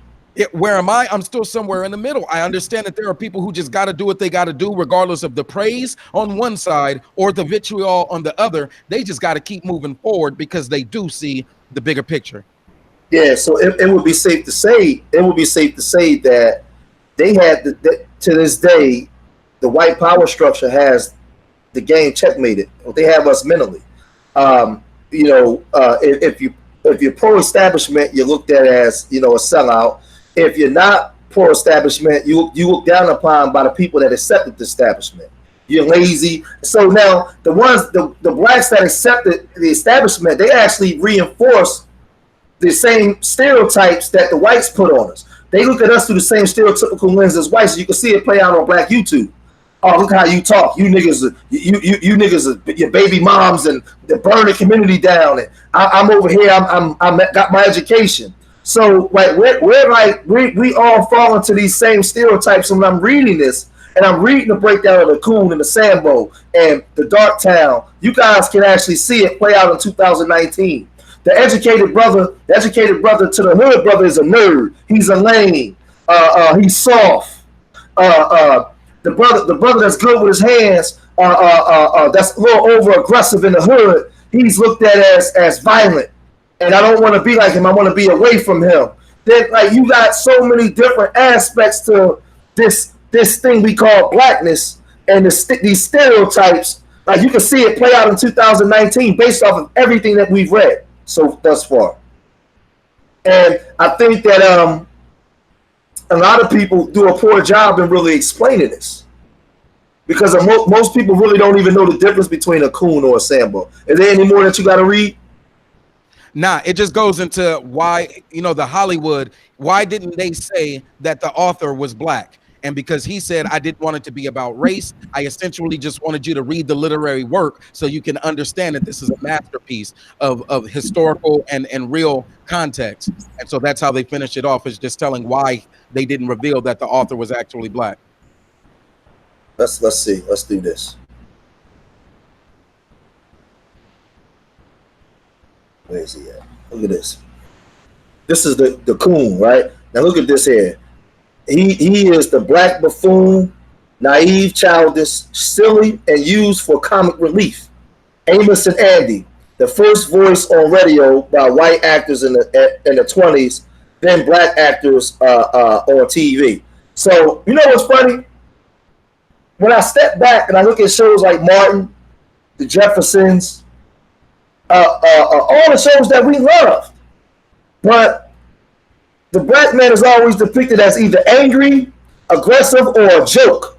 G: Where am I? I'm still somewhere in the middle. I understand that there are people who just got to do what they got to do, regardless of the praise on one side or the vitriol on the other. They just got to keep moving forward because they do see the bigger picture.
D: Yeah, so it would be safe to say. It would be safe to say that they had to this day, the white power structure has the game checkmated. They have us mentally. If you're pro-establishment, you're looked at as a sellout. If you're not pro-establishment, you look down upon by the people that accepted the establishment. You're lazy. So now the blacks that accepted the establishment, they actually reinforce the same stereotypes that the whites put on us. They look at us through the same stereotypical lens as whites. You can see it play out on Black YouTube. Oh, look how you talk. You niggas, you niggas are your baby moms and they burn the community down. And I'm over here. I'm got my education. So like we all fall into these same stereotypes. And when I'm reading this, and I'm reading the breakdown of the Coon and the Sambo and the Darktown, you guys can actually see it play out in 2019. The educated brother to the hood brother is a nerd. He's a lame. He's soft. The brother that's good with his hands, that's a little over aggressive in the hood. He's looked at as violent, and I don't want to be like him. I want to be away from him. Then, like, you got so many different aspects to this thing we call blackness, and these stereotypes. Like, you can see it play out in 2019 based off of everything that we've read so thus far. And I think that a lot of people do a poor job in really explaining this, because most people really don't even know the difference between a Coon or a Sambo. Is there any more that you got to read?
G: Nah, it just goes into why, the Hollywood, why didn't they say that the author was black? And because he said, I didn't want it to be about race, I essentially just wanted you to read the literary work so you can understand that this is a masterpiece of historical and real context. And so that's how they finish it off, is just telling why they didn't reveal that the author was actually black.
D: Let's see. Let's do this. Where is he at? Look at this. This is the Coon, right? Now look at this here. He is the black buffoon, naive, childish, silly, and used for comic relief. Amos and Andy, the first voice on radio by white actors in the 20s, then black actors on TV. So, you know what's funny? When I step back and I look at shows like Martin, the Jeffersons, all the shows that we love, but the black man is always depicted as either angry, aggressive, or a joke.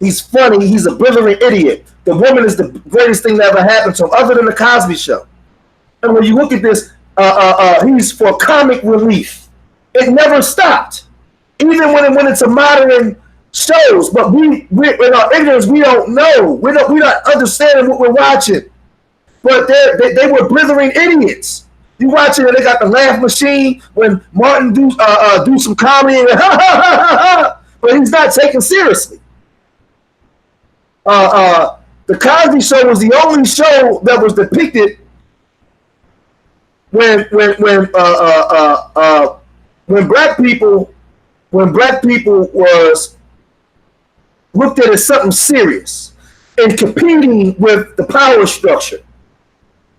D: He's funny. He's a blithering idiot. The woman is the greatest thing that ever happened to him, other than the Cosby Show. And when you look at this, he's for comic relief. It never stopped, even when it went into modern shows. But we in our ignorance, we don't know. We're not understanding what we're watching. But they were blithering idiots. You watch it, and they got the laugh machine when Martin do some comedy, and but he's not taken seriously. The Cosby Show was the only show that was depicted when black people was looked at as something serious and competing with the power structure.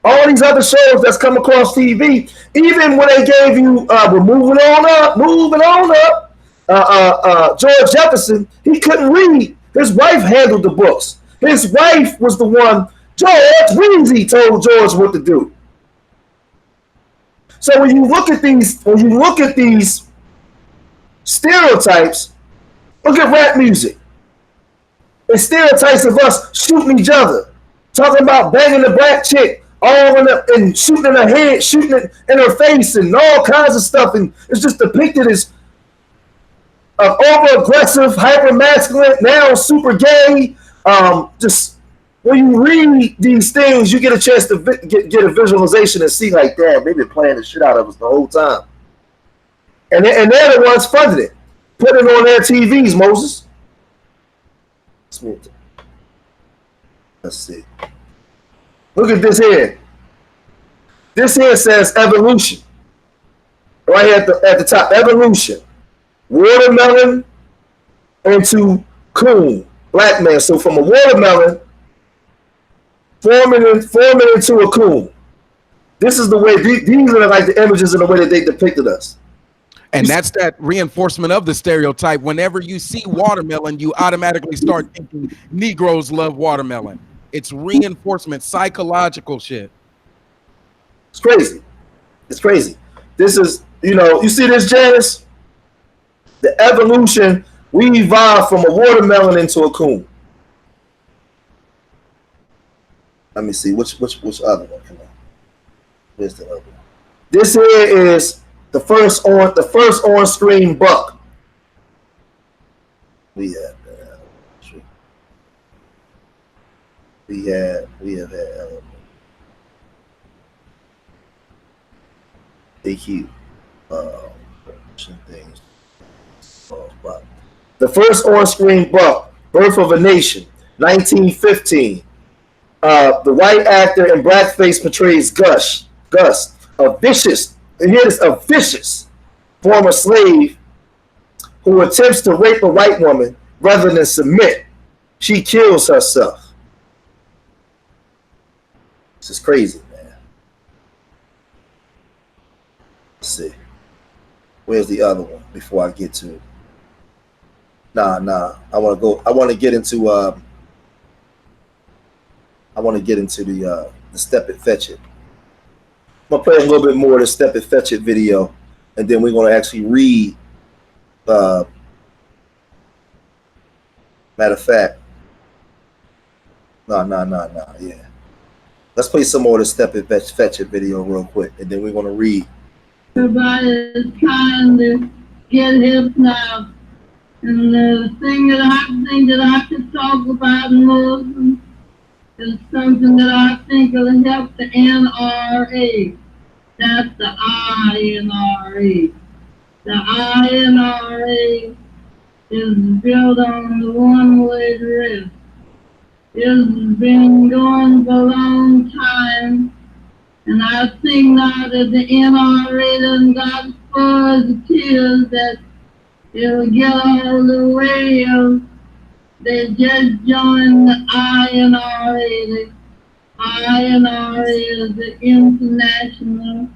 D: All these other shows that's come across TV, even when they gave you we're moving on up. George Jefferson, he couldn't read. His wife handled the books. His wife was the one. George Weezy told George what to do. So when you look at these stereotypes, look at rap music. It's stereotypes of us shooting each other, talking about banging the black chick. All and shooting in her head, shooting it in her face, and all kinds of stuff, and it's just depicted as over aggressive, hyper masculine, now super gay. Just when you read these things, you get a chance to get a visualization and see, like, damn, they've been playing the shit out of us the whole time. And they're the ones funding it, putting it on their TVs, Moses. Let's see. Look at this here. This here says evolution. Right here at the top, evolution. Watermelon into coon, black man. So from a watermelon forming into a coon. This is the way, these are like the images and the way that they depicted us.
G: And that's that reinforcement of the stereotype. Whenever you see watermelon, you automatically start thinking Negroes love watermelon. It's reinforcement, psychological shit.
D: It's crazy. It's crazy. This is, you see this, Janice? The evolution, we evolved from a watermelon into a coon. Let me see, which other one? Come on. Where's the other one? This here is the first on screen buck. We have had AQ things. The first on screen buck, Birth of a Nation, 1915. The white actor in blackface portrays Gus, a vicious, and here is a vicious former slave who attempts to rape a white woman rather than submit. She kills herself. This is crazy, man. Let's see. Where's the other one before I get to? Nah. I want to get into the Stepin Fetchit. I'm gonna play a little bit more of the Stepin Fetchit video, and then we're gonna actually read. Matter of fact, no. Yeah, let's play some more of the Stepin Fetchit video real quick, and then we're gonna read.
F: Everybody is trying to get hip now, and the thing that I could talk about most is something that I think will help the NRA. That's the INRA. The INRA is built on the one-way dress. It's been going for a long time, and I think now that the NRA done got as far as it is that it'll get all the way of. They just joined the INRA. The INRA is the International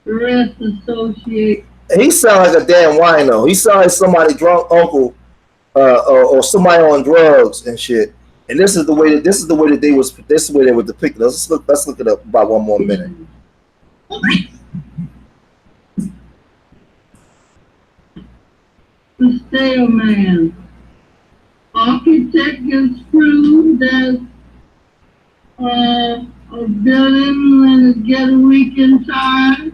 F: Rest Association.
D: He sounds like a damn wino. He sounds like somebody drunk uncle, or somebody on drugs and shit. And this is the way that they were depicted. Let's look it up about 1 more minute.
F: The Stale Man. Architect is true that a building, when it gets weak and tired,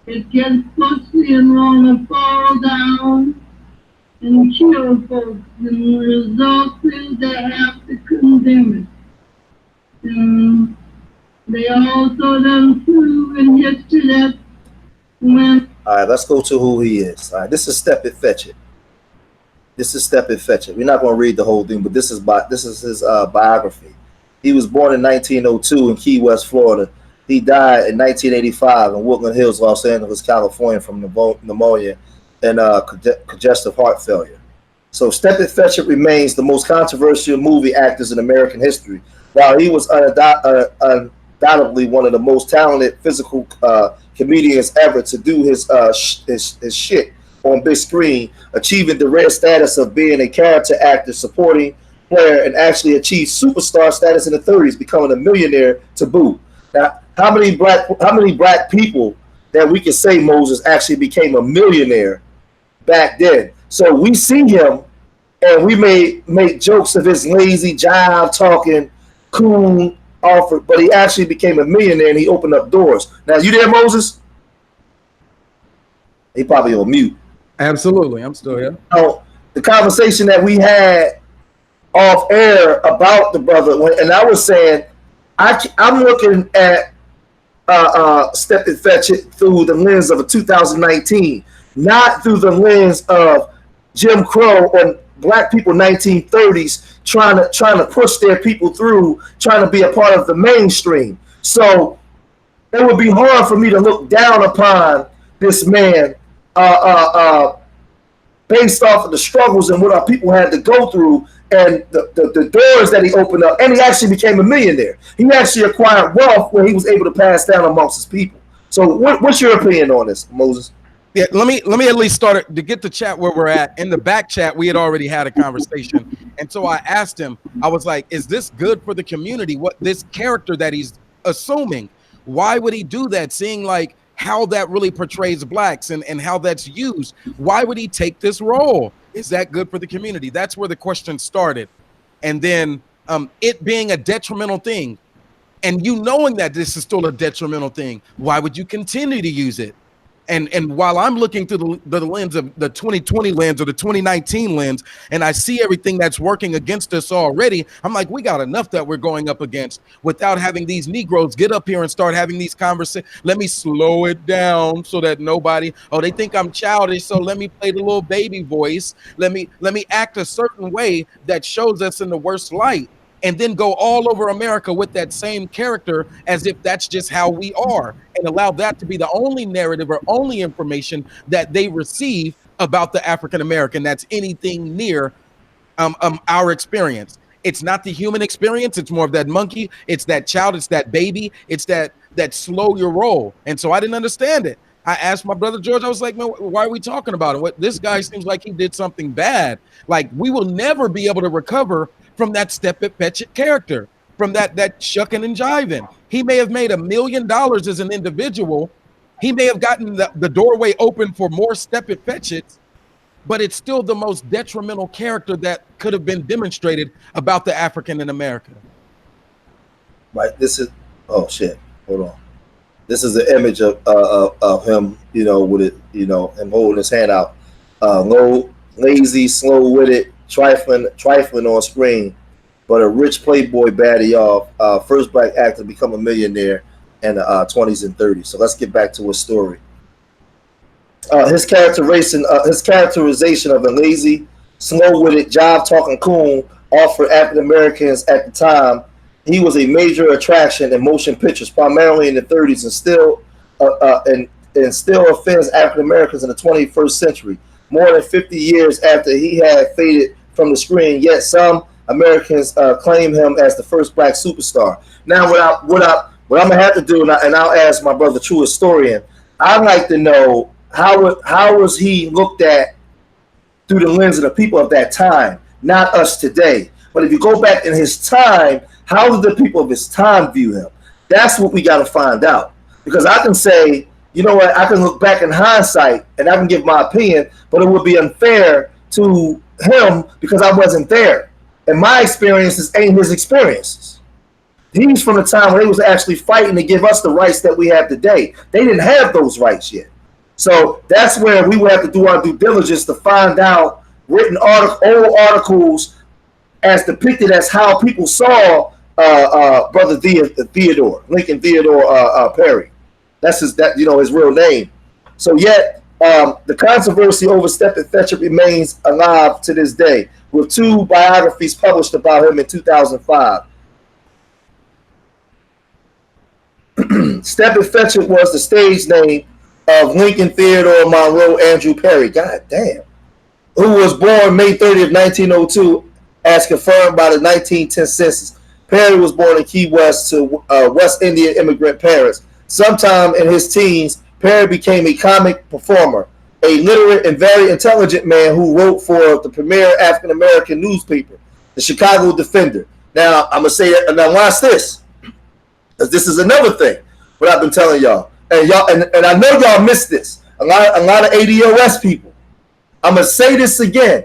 F: it gets pussy and wanna fall down and kill folks. And the result is they have to condemn it. And they also done prove in history that when...
D: All right, let's go to who he is. All right, this is Stepin Fetchit. We're not going to read the whole thing, but this is his biography. He was born in 1902 in Key West, Florida. He died in 1985 in Woodland Hills, Los Angeles, California, from pneumonia and congestive heart failure. So Stepin Fetchit remains the most controversial movie actors in American history. While he was undoubtedly one of the most talented physical comedians ever to do his shit on big screen, achieving the rare status of being a character actor, supporting player, and actually achieved superstar status in the 30s, becoming a millionaire to boot. Now, how many black people that we can say, Moses, actually became a millionaire back then? So we see him, and we may make jokes of his lazy jive talking, coon offer, but he actually became a millionaire and he opened up doors. Now, you there, Moses? He probably on mute.
G: Absolutely, I'm still here.
D: So the conversation that we had off air about the brother, and I was saying, I'm looking at Stepin Fetchit through the lens of a 2019, not through the lens of Jim Crow or black people 1930s trying to push their people through, trying to be a part of the mainstream. So it would be hard for me to look down upon this man based off of the struggles and what our people had to go through and the doors that he opened up. And he actually became a millionaire. He actually acquired wealth where he was able to pass down amongst his people. So what's your opinion on this, Moses?
G: Yeah, let me at least start to get the chat where we're at. In the back chat, we had already had a conversation. And so I asked him, I was like, is this good for the community? What this character that he's assuming, why would he do that? Seeing like how that really portrays blacks and how that's used. Why would he take this role? Is that good for the community? That's where the question started. And then it being a detrimental thing, and you knowing that this is still a detrimental thing, why would you continue to use it? And while I'm looking through the lens of the 2020 lens or the 2019 lens, and I see everything that's working against us already, I'm like, we got enough that we're going up against without having these Negroes get up here and start having these conversations. Let me slow it down so that nobody, oh, they think I'm childish, so let me play the little baby voice. Let me act a certain way that shows us in the worst light. And then go all over America with that same character as if that's just how we are, and allow that to be the only narrative or only information that they receive about the African American that's anything near our experience. It's not the human experience. It's more of that monkey. It's that child. It's that baby. It's that slow your roll. And so I didn't understand it. I asked my brother George, I was like, man, why are we talking about it? What, this guy seems like he did something bad. Like, we will never be able to recover from that Stepin Fetchit character, from that shucking and jiving. He may have made $1 million as an individual. He may have gotten the doorway open for more Stepin Fetchits, but it's still the most detrimental character that could have been demonstrated about the African in America.
D: Right. This is, oh shit. Hold on. This is the image of him, you know, with it, you know, him holding his hand out. Low, lazy, slow-witted, trifling on screen, but a rich playboy baddie off. First black actor to become a millionaire in the 20s and 30s. So let's get back to his story. His characterization of a lazy, slow-witted, job-talking coon offered African Americans at the time. He was a major attraction in motion pictures, primarily in the 30s, and still offends African Americans in the 21st century. More than 50 years after he had faded from the screen, yet some Americans claim him as the first black superstar. Now, what I'm gonna have to do, and I'll ask my brother, true historian, I'd like to know how was he looked at through the lens of the people of that time, not us today. But if you go back in his time, how did the people of his time view him? That's what we got to find out. Because I can say, you know what, I can look back in hindsight and I can give my opinion, but it would be unfair to him because I wasn't there. And my experiences ain't his experiences. He's from the time when they was actually fighting to give us the rights that we have today. They didn't have those rights yet. So that's where we would have to do our due diligence to find out written old articles as depicted as how people saw Brother Theodore, Lincoln Theodore Perry. That's his real name. So yet the controversy over Stepin Fetchit remains alive to this day, with 2 biographies published about him in 2005. Stepin Fetchit was the stage name of Lincoln Theodore Monroe Andrew Perry. God damn. Who was born May 30th, 1902, as confirmed by the 1910 census. Perry was born in Key West to West Indian immigrant parents. Sometime in his teens, Perry became a comic performer, a literate and very intelligent man who wrote for the premier African-American newspaper, the Chicago Defender. Now, I'm going to say that, now watch this, because this is another thing, what I've been telling y'all. And I know y'all missed this. A lot of ADOS people. I'm going to say this again.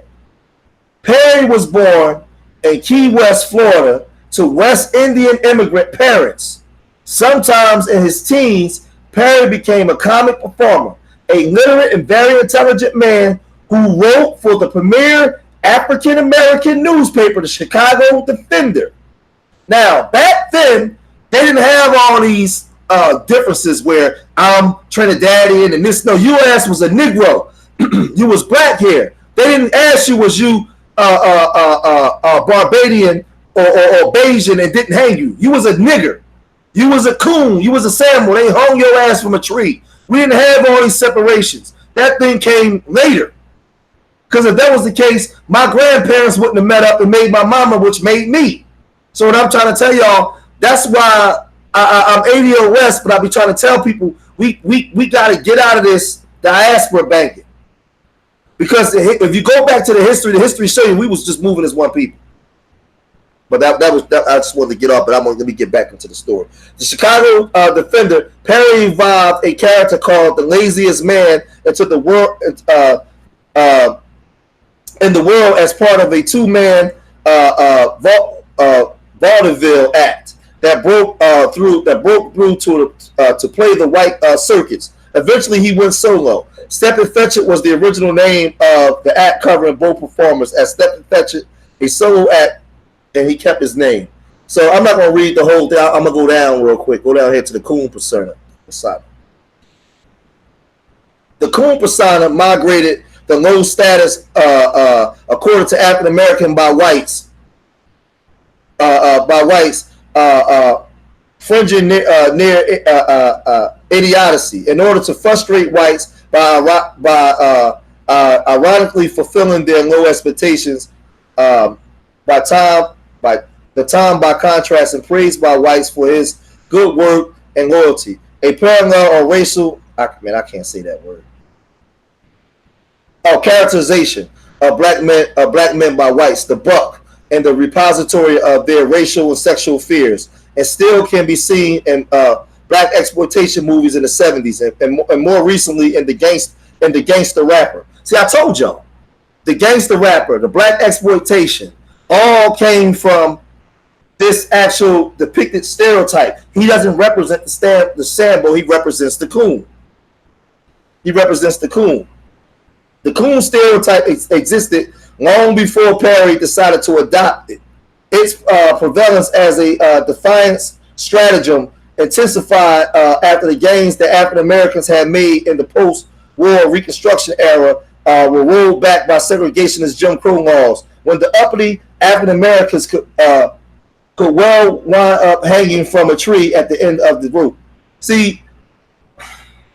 D: Perry was born in Key West, Florida, to West Indian immigrant parents. Sometimes in his teens, Perry became a comic performer, a literate and very intelligent man who wrote for the premier African-American newspaper, the Chicago Defender. Now, back then, they didn't have all these differences where I'm Trinidadian and this. No, your ass was a Negro. You was black here. They didn't ask you, was you Barbadian or Bayesian and didn't hang you. You was a nigger. You was a coon. You was a sambo. They hung your ass from a tree. We didn't have all these separations. That thing came later. Because if that was the case, my grandparents wouldn't have met up and made my mama, which made me. So what I'm trying to tell y'all, that's why I'm 80 West, but I be trying to tell people we got to get out of this diaspora banking. Because if you go back to the history show you we was just moving as one people. But that I just wanted to get off, but let me get back into the story. The Chicago Defender, Perry evolved a character called the laziest man into the world in the world as part of a two-man vaudeville act that broke through to play the white circuits. Eventually, he went solo. Stepin Fetchit was the original name of the act, covering both performers as Stepin Fetchit, a solo act, and he kept his name. So I'm not going to read the whole thing. I'm going to go down real quick. Go down here to the Coon persona. The Coon persona migrated the low status, according to African American by whites, fringing near idiocy, in order to frustrate whites by ironically fulfilling their low expectations. By contrast, and praised by whites for his good work and loyalty. A parallel or racial, I can't say that word. Characterization of black men by whites, the buck, and the repository of their racial and sexual fears, and still can be seen in black exploitation movies in the 70s, and more recently in the gangster rapper. See, I told y'all, the gangster rapper, the black exploitation, all came from this actual depicted stereotype. He doesn't represent the sambo, he represents the coon. The coon stereotype existed long before Perry decided to adopt it. Its prevalence as a defiance stratagem intensified after the gains that African Americans had made in the post-war Reconstruction era were rolled back by segregationist Jim Crow laws, when the uppity African Americans could well wind up hanging from a tree at the end of the rope. See,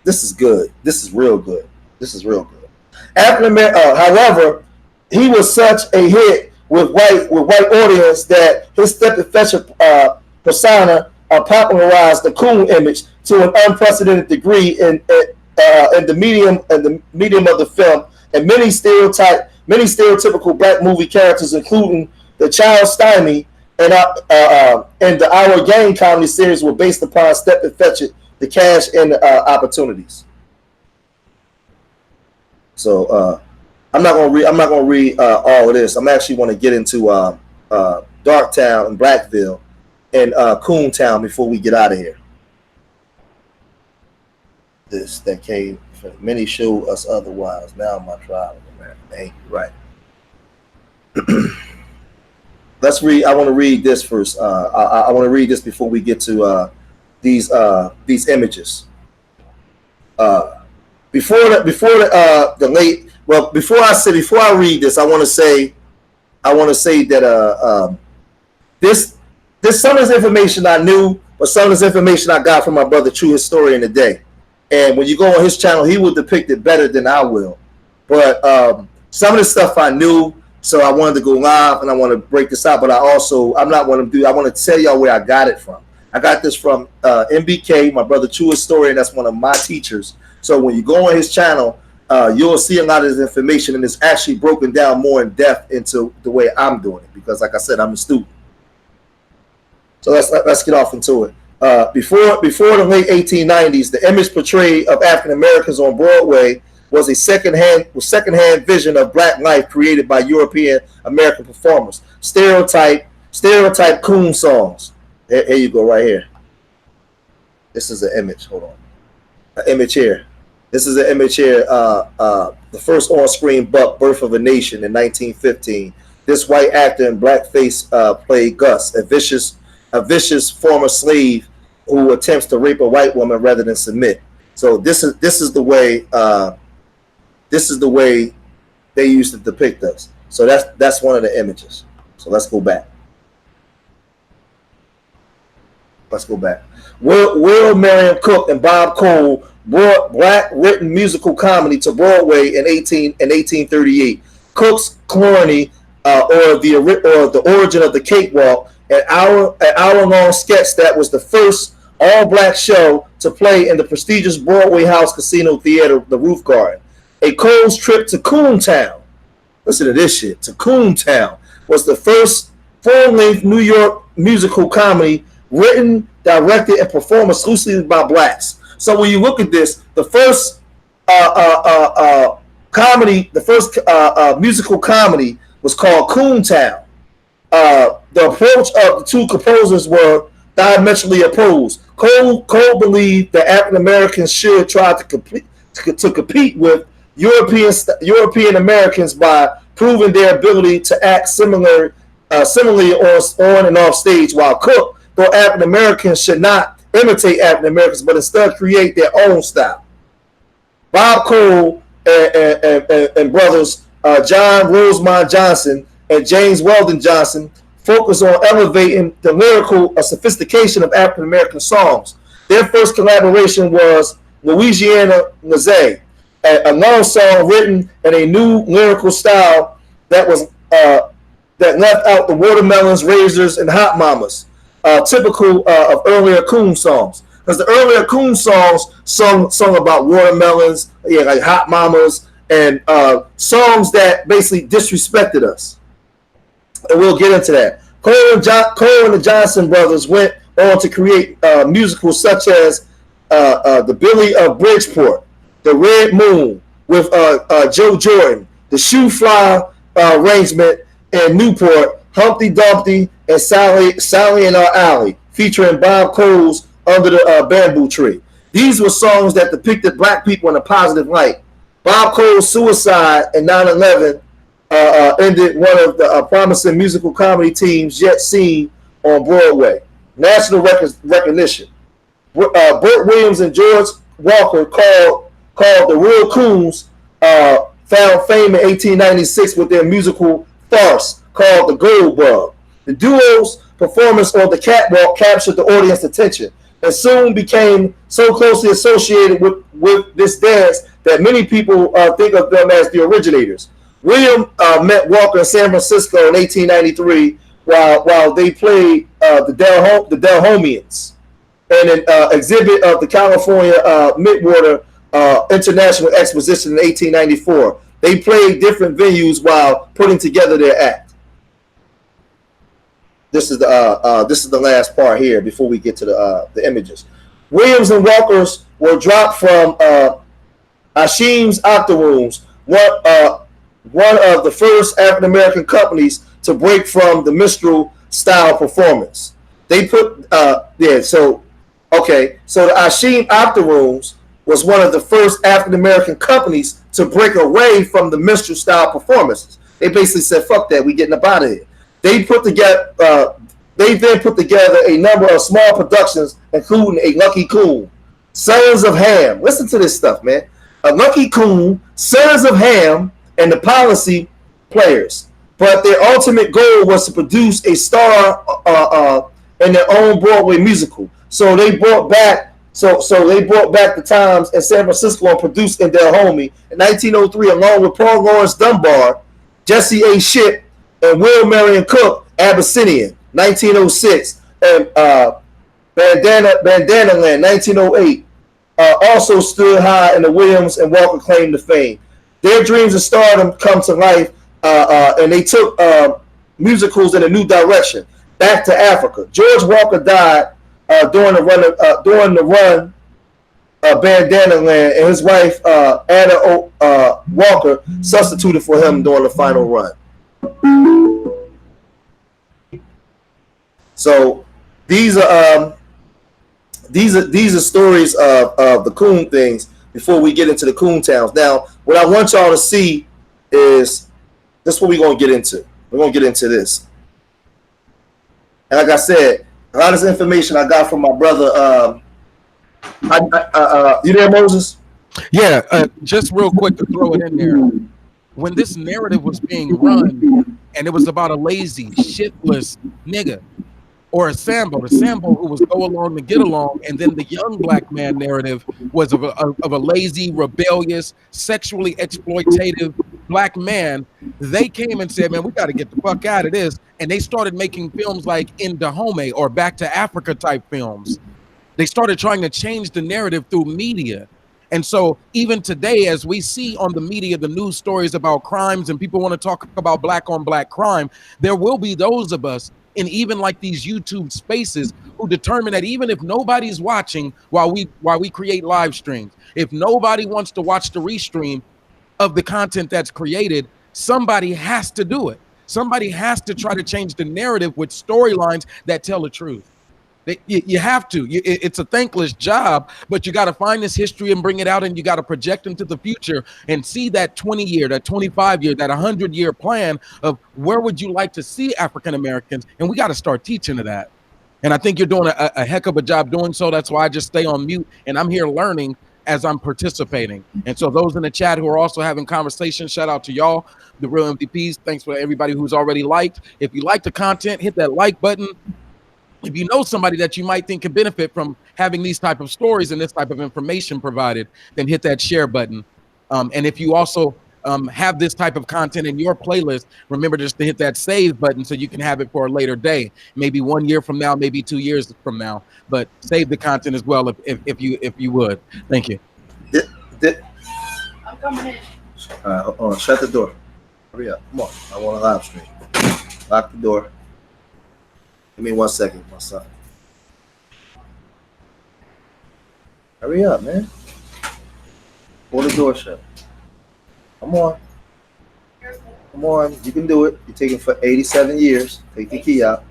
D: this is good. This is real good. However, he was such a hit with white audience that his Stepin Fetchit persona popularized the coon image to an unprecedented degree in the medium of the film, and many stereotypical black movie characters, including the child Stepin and the Our Gang comedy series, were based upon Stepin Fetchit, the cash and opportunities. So I'm not gonna read all of this. I'm actually want to get into Darktown and Blackville and Coontown before we get out of here. This that came. Many show us otherwise. Now my trial, man. Ain't right. Let's read. I want to read this first. I want to read this before we get to these images. Before I read this, I want to say that this some of this information I knew, but some of this information I got from my brother, True Historian, today. And when you go on his channel, he will depict it better than I will. But some of the stuff I knew, so I wanted to go live and I want to break this out. But I want to tell y'all where I got it from. I got this from MBK, my brother, True Historian. That's one of my teachers. So when you go on his channel, you'll see a lot of this information, and it's actually broken down more in depth into the way I'm doing it. Because, like I said, I'm a student. So let's get off into it. Before the late 1890s, the image portrayed of African Americans on Broadway was a secondhand vision of black life created by European American performers. Stereotype coon songs. Here you go, right here. This is an image. Hold on, an image here. This is an image here. The first on-screen buck, Birth of a Nation, in 1915. This white actor in blackface played Gus, a vicious former slave who attempts to rape a white woman rather than submit. So this is the way they used to depict us. So that's one of the images. So let's go back. Will Marion Cook and Bob Cole brought black written musical comedy to Broadway in 1838. Cook's Clorny, or the origin of the cakewalk, an hour-long sketch that was the first all-black show to play in the prestigious Broadway House Casino Theater, the Roof Garden. A Cole's trip to Coontown. Listen to this shit. To Coontown was the first full-length New York musical comedy written, directed, and performed exclusively by blacks. So when you look at this, the first musical comedy was called Coontown. The approach of the two composers were diametrically opposed. Cole believed that African Americans should try to compete with European Americans by proving their ability to act similarly on and off stage, while Cook thought African Americans should not imitate African Americans, but instead create their own style. Bob Cole and brothers John Rosemont Johnson and James Weldon Johnson focused on elevating the lyrical sophistication of African American songs. Their first collaboration was Louisiana Lizzie, a love song written in a new lyrical style that left out the watermelons, razors, and hot mamas, typical of earlier Coon songs. Because the earlier Coon songs sung about watermelons, like hot mamas, and songs that basically disrespected us. And we'll get into that. Cole and the Johnson brothers went on to create musicals such as The Billy of Bridgeport, The Red Moon with Joe Jordan, The Shoe Fly arrangement in Newport, Humpty Dumpty, and Sally in Our Alley, featuring Bob Cole's Under the Bamboo Tree. These were songs that depicted black people in a positive light. Bob Cole's suicide in 9/11 ended one of the promising musical comedy teams yet seen on Broadway. National recognition. Burt Williams and George Walker, called the Real Coons, found fame in 1896 with their musical farce called The Gold Bug. The duo's performance on the catwalk captured the audience attention and soon became so closely associated with this dance that many people think of them as the originators. William met Walker in San Francisco in 1893 while they played the Delhomians and an exhibit of the California Midwater International Exposition in 1894. They played different venues while putting together their act. This is the last part here before we get to the images. Williams and Walkers were dropped from Hashim's Octoroons, one of the first African American companies to break from the minstrel style performance. They put so the Hashim Octoroons was one of the first African American companies to break away from the minstrel style performances. They basically said, "Fuck that, we getting up out of here." They then put together a number of small productions, including A Lucky Coon, Sons of Ham. Listen to this stuff, man. A Lucky Coon, Sons of Ham, and The Policy Players. But their ultimate goal was to produce a star in their own Broadway musical. So they brought back the Times in San Francisco and produced In Del Homie in 1903, along with Paul Lawrence Dunbar, Jesse A. Shipp, and Will Marion Cook, Abyssinian, 1906, and Bandana Land, 1908, also stood high in the Williams and Walker claim to fame. Their dreams of stardom come to life, and they took musicals in a new direction. Back to Africa. George Walker died during the run of Bandana Land, and his wife Anna Walker substituted for him during the final run. So these are stories of the Coon things before we get into the Coon towns. Now, what I want y'all to see is this is what we're going to get into. We're going to get into this. And like I said, a lot of this information I got from my brother. You there, Moses?
G: Yeah, just real quick to throw it in there. when this narrative was being run, and it was about a lazy, shitless nigga or a sambo, the sambo who was go along to get along, and then the young black man narrative was of a lazy, rebellious, sexually exploitative black man. They came and said, man, we got to get the fuck out of this, and they started making films like In Dahomey or Back to Africa type films. They started trying to change the narrative through media. And so even today, as we see on the media, the news stories about crimes and people want to talk about black on black crime, there will be those of us in even like these YouTube spaces who determine that even if nobody's watching while we create live streams, if nobody wants to watch the restream of the content that's created, somebody has to do it. Somebody has to try to change the narrative with storylines that tell the truth. You have to. It's a thankless job, but you got to find this history and bring it out, and you got to project into the future and see that 20-year, that 25-year, that 100-year plan of where would you like to see African Americans, and we got to start teaching to that. And I think you're doing a heck of a job doing so. That's why I just stay on mute, and I'm here learning as I'm participating. And so those in the chat who are also having conversations, shout out to y'all, the real MVPs. Thanks for everybody who's already liked. If you like the content, hit that like button. If you know somebody that you might think can benefit from having these type of stories and this type of information provided, then hit that share button. And if you also have this type of content in your playlist, remember just to hit that save button so you can have it for a later day, maybe 1 year from now, maybe 2 years from now. But save the content as well if you would. Thank you.
F: I'm coming in.
D: All right, hold on. Shut the door. Hurry up. Come on. I want a live stream. Lock the door. Give me 1 second, my son. Hurry up, man. Pull the door shut. Come on. Come on. You can do it. You're taking for 87 years. Take the key out.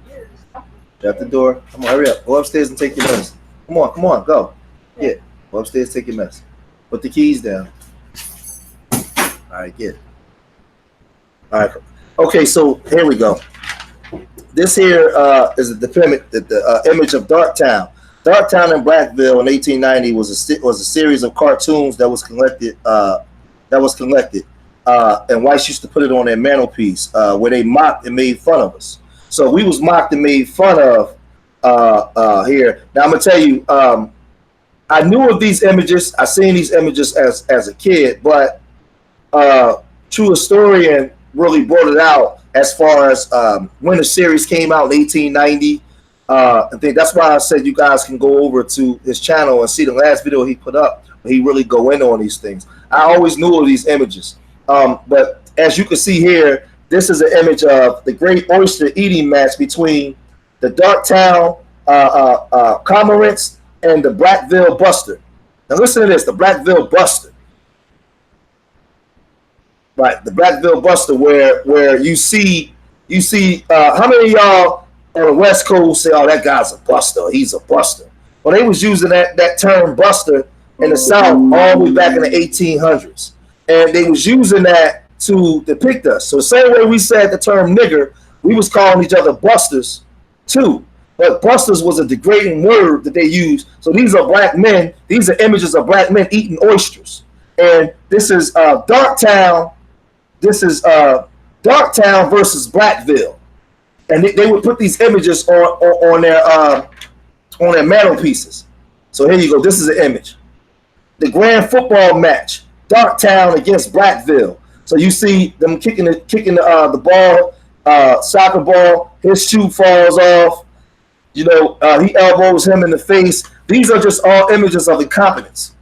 D: Shut the door. Come on, hurry up. Go upstairs and take your medicine. Come on, go. Yeah. Go upstairs, take your medicine. Put the keys down. All right, get it. All right. Okay, so here we go. This here is the image of Darktown. Darktown in Blackville in 1890 was a series of cartoons that was collected. And whites used to put it on their mantelpiece where they mocked and made fun of us. So we was mocked and made fun of here. Now I'm gonna tell you, I knew of these images. I seen these images as a kid, but True Historian really brought it out as far as when the series came out in 1890. I think that's why I said you guys can go over to his channel and see the last video he put up. He really go in on these things. I always knew of these images. But as you can see here, this is an image of the great oyster eating match between the Darktown Cormorants and the Blackville Buster. Now listen to this, the Blackville Buster. Right, the Blackville Buster, where you see how many of y'all on the West Coast say, oh, that guy's a buster, he's a buster. Well, they was using that term buster in the South all the way back in the 1800s. And they was using that to depict us. So the same way we said the term nigger, we was calling each other busters too. But busters was a degrading word that they used. So these are black men. These are images of black men eating oysters. And this is Darktown. This is Darktown versus Blackville. And they would put these images on their mantelpieces. So here you go. This is an image. The grand football match, Darktown against Blackville. So you see them kicking the ball, soccer ball. His shoe falls off. You know, he elbows him in the face. These are just all images of incompetence.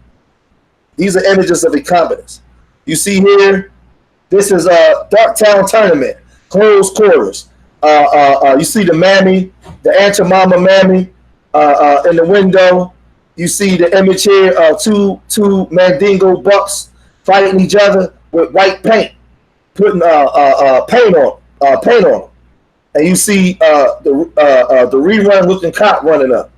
D: These are images of incompetence. You see here, this is a Darktown tournament, closed quarters. You see the mammy, the Aunt your mama mammy in the window. You see the image here of two Mandingo bucks fighting each other with white paint, putting paint on them. And you see the rerun looking cop running up.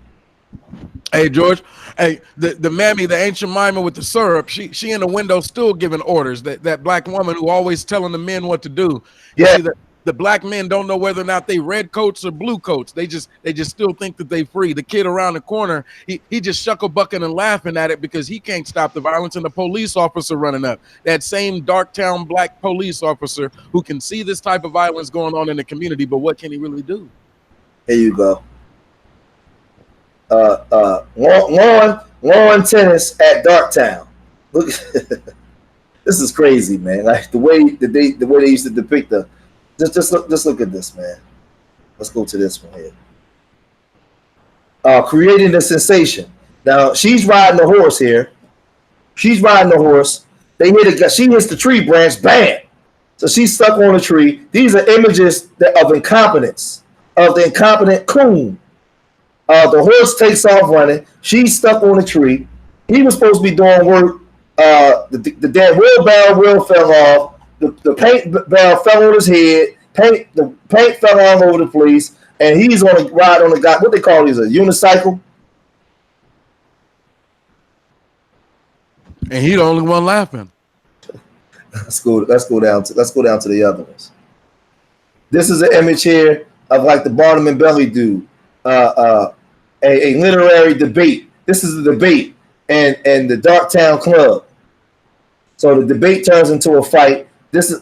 G: Hey George, hey, the mammy, the ancient mima with the syrup, she in the window still giving orders. That black woman who always telling the men what to do.
D: Yeah.
G: The black men don't know whether or not they red coats or blue coats. They just still think that they free. The kid around the corner, he just shuckle bucking and laughing at it because he can't stop the violence, and the police officer running up. That same Darktown black police officer who can see this type of violence going on in the community, but what can he really do?
D: Here you go. Lawn tennis at Darktown. Look, this is crazy, man. Like the way they used to depict the. Just look at this, man. Let's go to this one here. Creating a sensation. Now she's riding the horse here. She's riding the horse. They hit a. She hits the tree branch. Bam. So she's stuck on a tree. These are images of incompetence, of the incompetent Coon. The horse takes off running. She's stuck on a tree. He was supposed to be doing work. The damn wheelbarrow wheel fell off. The paint barrel fell on his head. The paint fell all over the place. And he's on a ride on a guy. What they call these? A unicycle.
G: And he the only one laughing.
D: Let's go down to the other ones. This is an image here of like the Barnum and Belly dude. A literary debate. This is a debate and the Darktown Club. So the debate turns into a fight. This is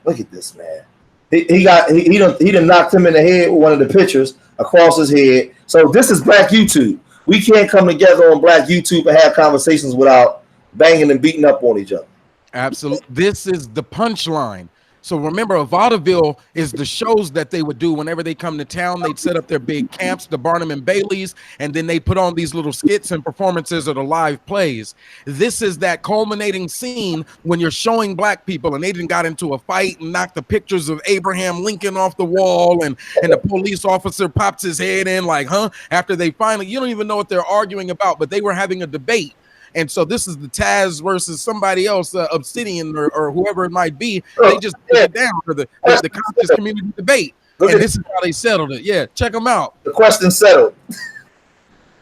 D: look at this, man. He done knocked him in the head with one of the pictures across his head. So this is Black YouTube. We can't come together on Black YouTube and have conversations without banging and beating up on each other.
G: Absolutely. This is the punchline. So remember, a vaudeville is the shows that they would do whenever they come to town. They'd set up their big camps, the Barnum and Baileys, and then they put on these little skits and performances of the live plays. This is that culminating scene when you're showing black people and they didn't got into a fight and knocked the pictures of Abraham Lincoln off the wall, and the police officer pops his head in like, huh? After they finally, you don't even know what they're arguing about, but they were having a debate. And so this is the Taz versus somebody else, Obsidian or whoever it might be. They just put it down for the conscious community debate. And this is how they settled it. Yeah, check them out.
D: The question settled.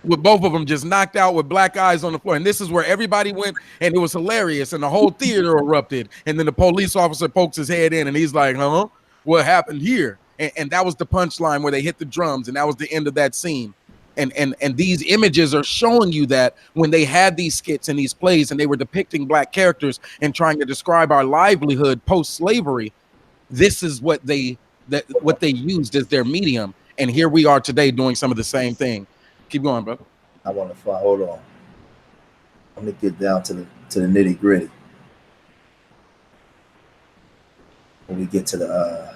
G: With both of them just knocked out with black eyes on the floor. And this is where everybody went, and it was hilarious. And the whole theater erupted. And then the police officer pokes his head in, and he's like, huh? What happened here? And that was the punchline where they hit the drums, and that was the end of that scene. And these images are showing you that when they had these skits and these plays and they were depicting black characters and trying to describe our livelihood post-slavery, this is what they used as their medium. And here we are today doing some of the same thing. Keep going, bro.
D: I want to find. Hold on. Let me get down to the nitty gritty. When we get to the,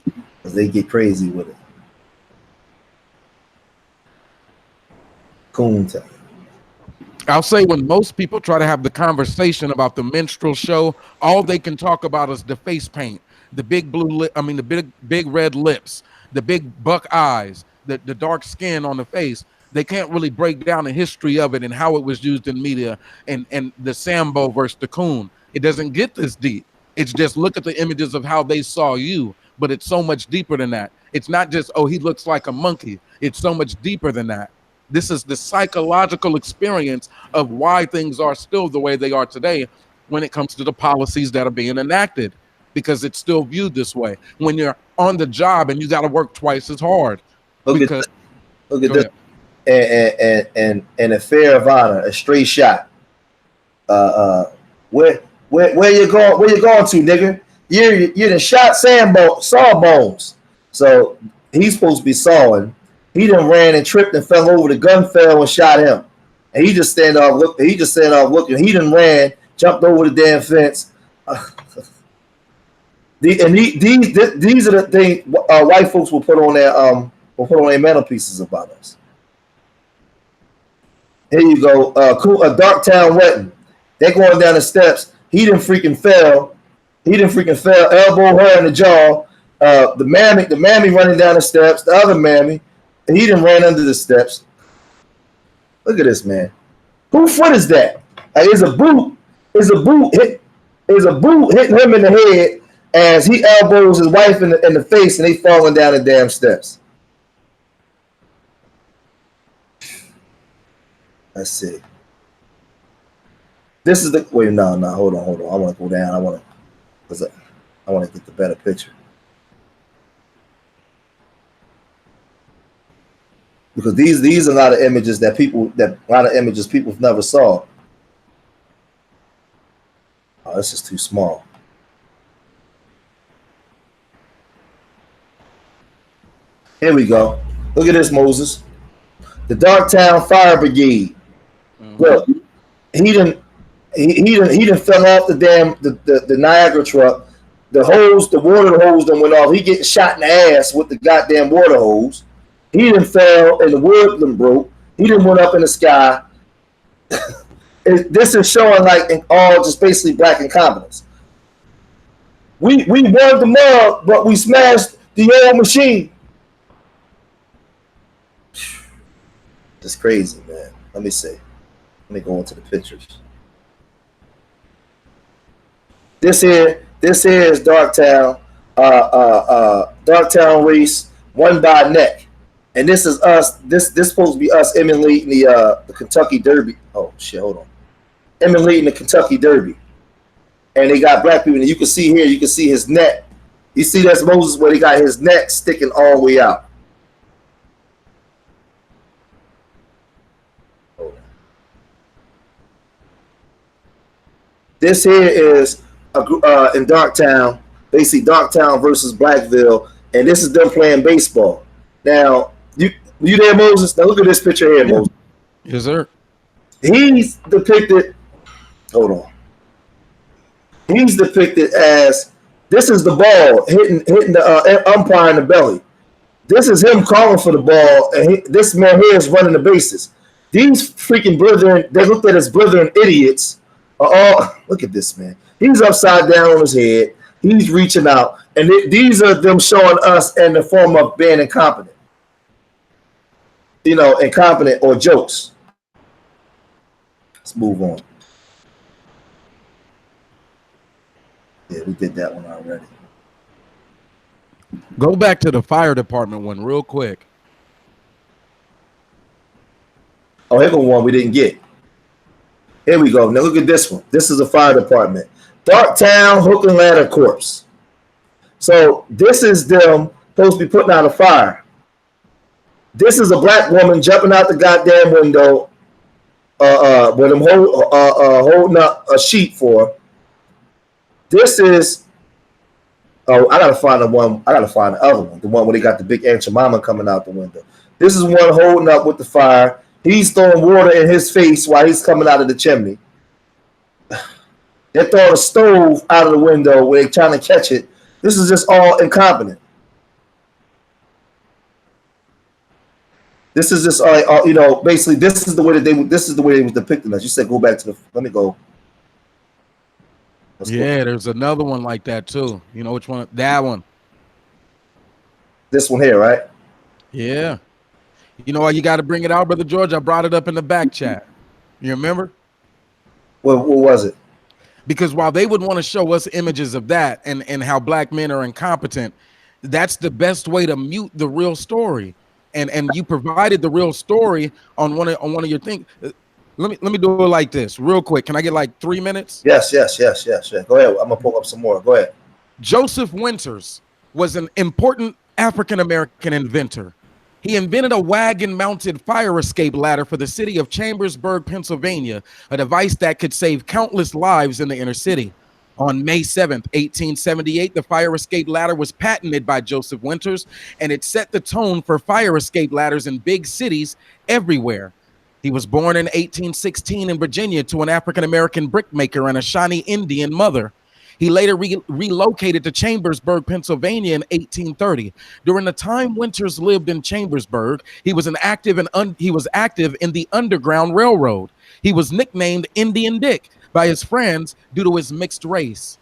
D: because they get crazy with it. Coon time.
G: I'll say when most people try to have the conversation about the minstrel show, all they can talk about is the face paint, the big the big red lips, the big buck eyes, the dark skin on the face. They can't really break down the history of it and how it was used in media and the sambo versus the coon. It doesn't get this deep. It's just look at the images of how they saw you, but it's so much deeper than that. It's not just, oh, he looks like a monkey. It's so much deeper than that. This is the psychological experience of why things are still the way they are today when it comes to the policies that are being enacted, because it's still viewed this way. When you're on the job and you got to work twice as hard. Look at this. And
D: a fair of honor, a straight shot. Where you going? Where you going to, nigga? You done shot Sawbones. So he's supposed to be sawing. He done ran and tripped and fell over. The gun fell and shot him. And he just stand off looking. He He done ran, jumped over the damn fence. These are the things white folks will put on their mantelpieces about us. Here you go. A Darktown wedding. They're going down the steps. He done freaking fell. Elbow her in the jaw. The mammy running down the steps. The other mammy. He done ran under the steps. Look at this, man. Whose foot is that? Is a boot hitting him in the head as he elbows his wife in the face and they falling down the damn steps. Let's see. This is the wait. No. Hold on. I want to go down. I want to get the better picture. Because these are a lot of images that people never saw. Oh, this is too small. Here we go. Look at this, Moses. The Darktown Fire Brigade. Look, he didn't fell off the Niagara truck. The water hose done went off. He getting shot in the ass with the goddamn water hose. He didn't fell and the wood done broke. He didn't went up in the sky. This is showing like all just basically black incompetence. We won the mug, but we smashed the old machine. It's crazy, man. Let me see. Let me go into the pictures. This here is Darktown. Darktown race won by neck, and this is us. This supposed to be us emulating the Kentucky Derby. Oh shit! Hold on. Emulating the Kentucky Derby, and they got black people. And you can see here. You can see his neck. You see that's Moses where he got his neck sticking all the way out. This here is in Darktown, basically Darktown versus Blackville, and this is them playing baseball. Now, you there, Moses? Now look at this picture here, Moses.
G: Yes, sir.
D: He's depicted. Hold on. He's depicted as this is the ball hitting the umpire in the belly. This is him calling for the ball, and this man here is running the bases. These freaking blithering, they looked at as blithering idiots. Look at this man. He's upside down on his head. He's reaching out, and these are them showing us in the form of being incompetent. Incompetent or jokes. Let's move on. Yeah, we did that one already.
G: Go back to the fire department one real quick.
D: Oh, here go one we didn't get. Here we go. Now look at this one. This is a fire department. Darktown Hook and Ladder Corps. So this is them supposed to be putting out a fire. This is a black woman jumping out the goddamn window with them holding up a sheet for her. This is I gotta find the one. I gotta find the other one. The one where they got the big Aunt Jemima coming out the window. This is one holding up with the fire. He's throwing water in his face while he's coming out of the chimney. They're throwing a stove out of the window where they're trying to catch it. This is just all incompetent. This is just basically this is the way that this is the way they was depicting us. You said go back to the. Let me go.
G: Yeah, there's another one like that too. You know which one? That one.
D: This one here, right?
G: Yeah. You know why you got to bring it out, Brother George? I brought it up in the back chat. You remember?
D: What was it?
G: Because while they would want to show us images of that and how black men are incompetent, that's the best way to mute the real story. And you provided the real story on one of your things. Let me do it like this real quick. Can I get like 3 minutes?
D: Yes. Go ahead. I'm gonna pull up some more. Go ahead.
G: Joseph Winters was an important African-American inventor. He invented a wagon-mounted fire escape ladder for the city of Chambersburg, Pennsylvania, a device that could save countless lives in the inner city. On May 7th, 1878, the fire escape ladder was patented by Joseph Winters, and it set the tone for fire escape ladders in big cities everywhere. He was born in 1816 in Virginia to an African-American brickmaker and a Shawnee Indian mother. He later relocated to Chambersburg, Pennsylvania in 1830. During the time Winters lived in Chambersburg, he was active in the Underground Railroad. He was nicknamed Indian Dick by his friends due to his mixed race.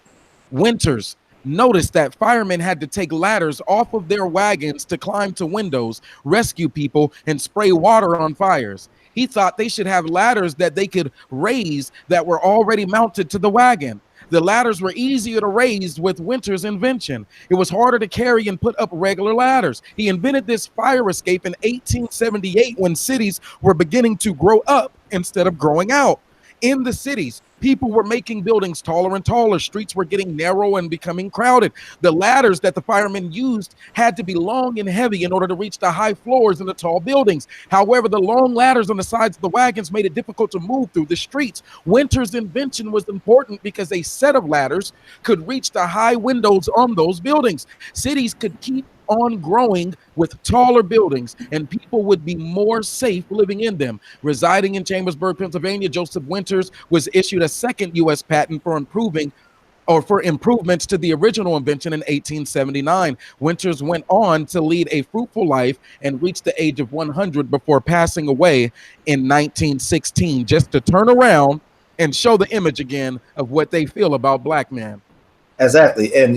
G: Winters noticed that firemen had to take ladders off of their wagons to climb to windows, rescue people, and spray water on fires. He thought they should have ladders that they could raise that were already mounted to the wagon. The ladders were easier to raise with Winters' invention. It was harder to carry and put up regular ladders. He invented this fire escape in 1878 when cities were beginning to grow up instead of growing out. In the cities, People were making buildings taller and taller. Streets were getting narrow and becoming crowded. The ladders that the firemen used had to be long and heavy in order to reach the high floors in the tall buildings. However, the long ladders on the sides of the wagons made it difficult to move through the streets. Winter's invention was important because a set of ladders could reach the high windows on those buildings. Cities could keep on growing with taller buildings, and people would be more safe living in them. Residing in Chambersburg, Pennsylvania, Joseph Winters was issued a second U.S. patent for improvements to the original invention in 1879. Winters went on to lead a fruitful life and reached the age of 100 before passing away in 1916, just to turn around and show the image again of what they feel about black men.
D: Exactly, and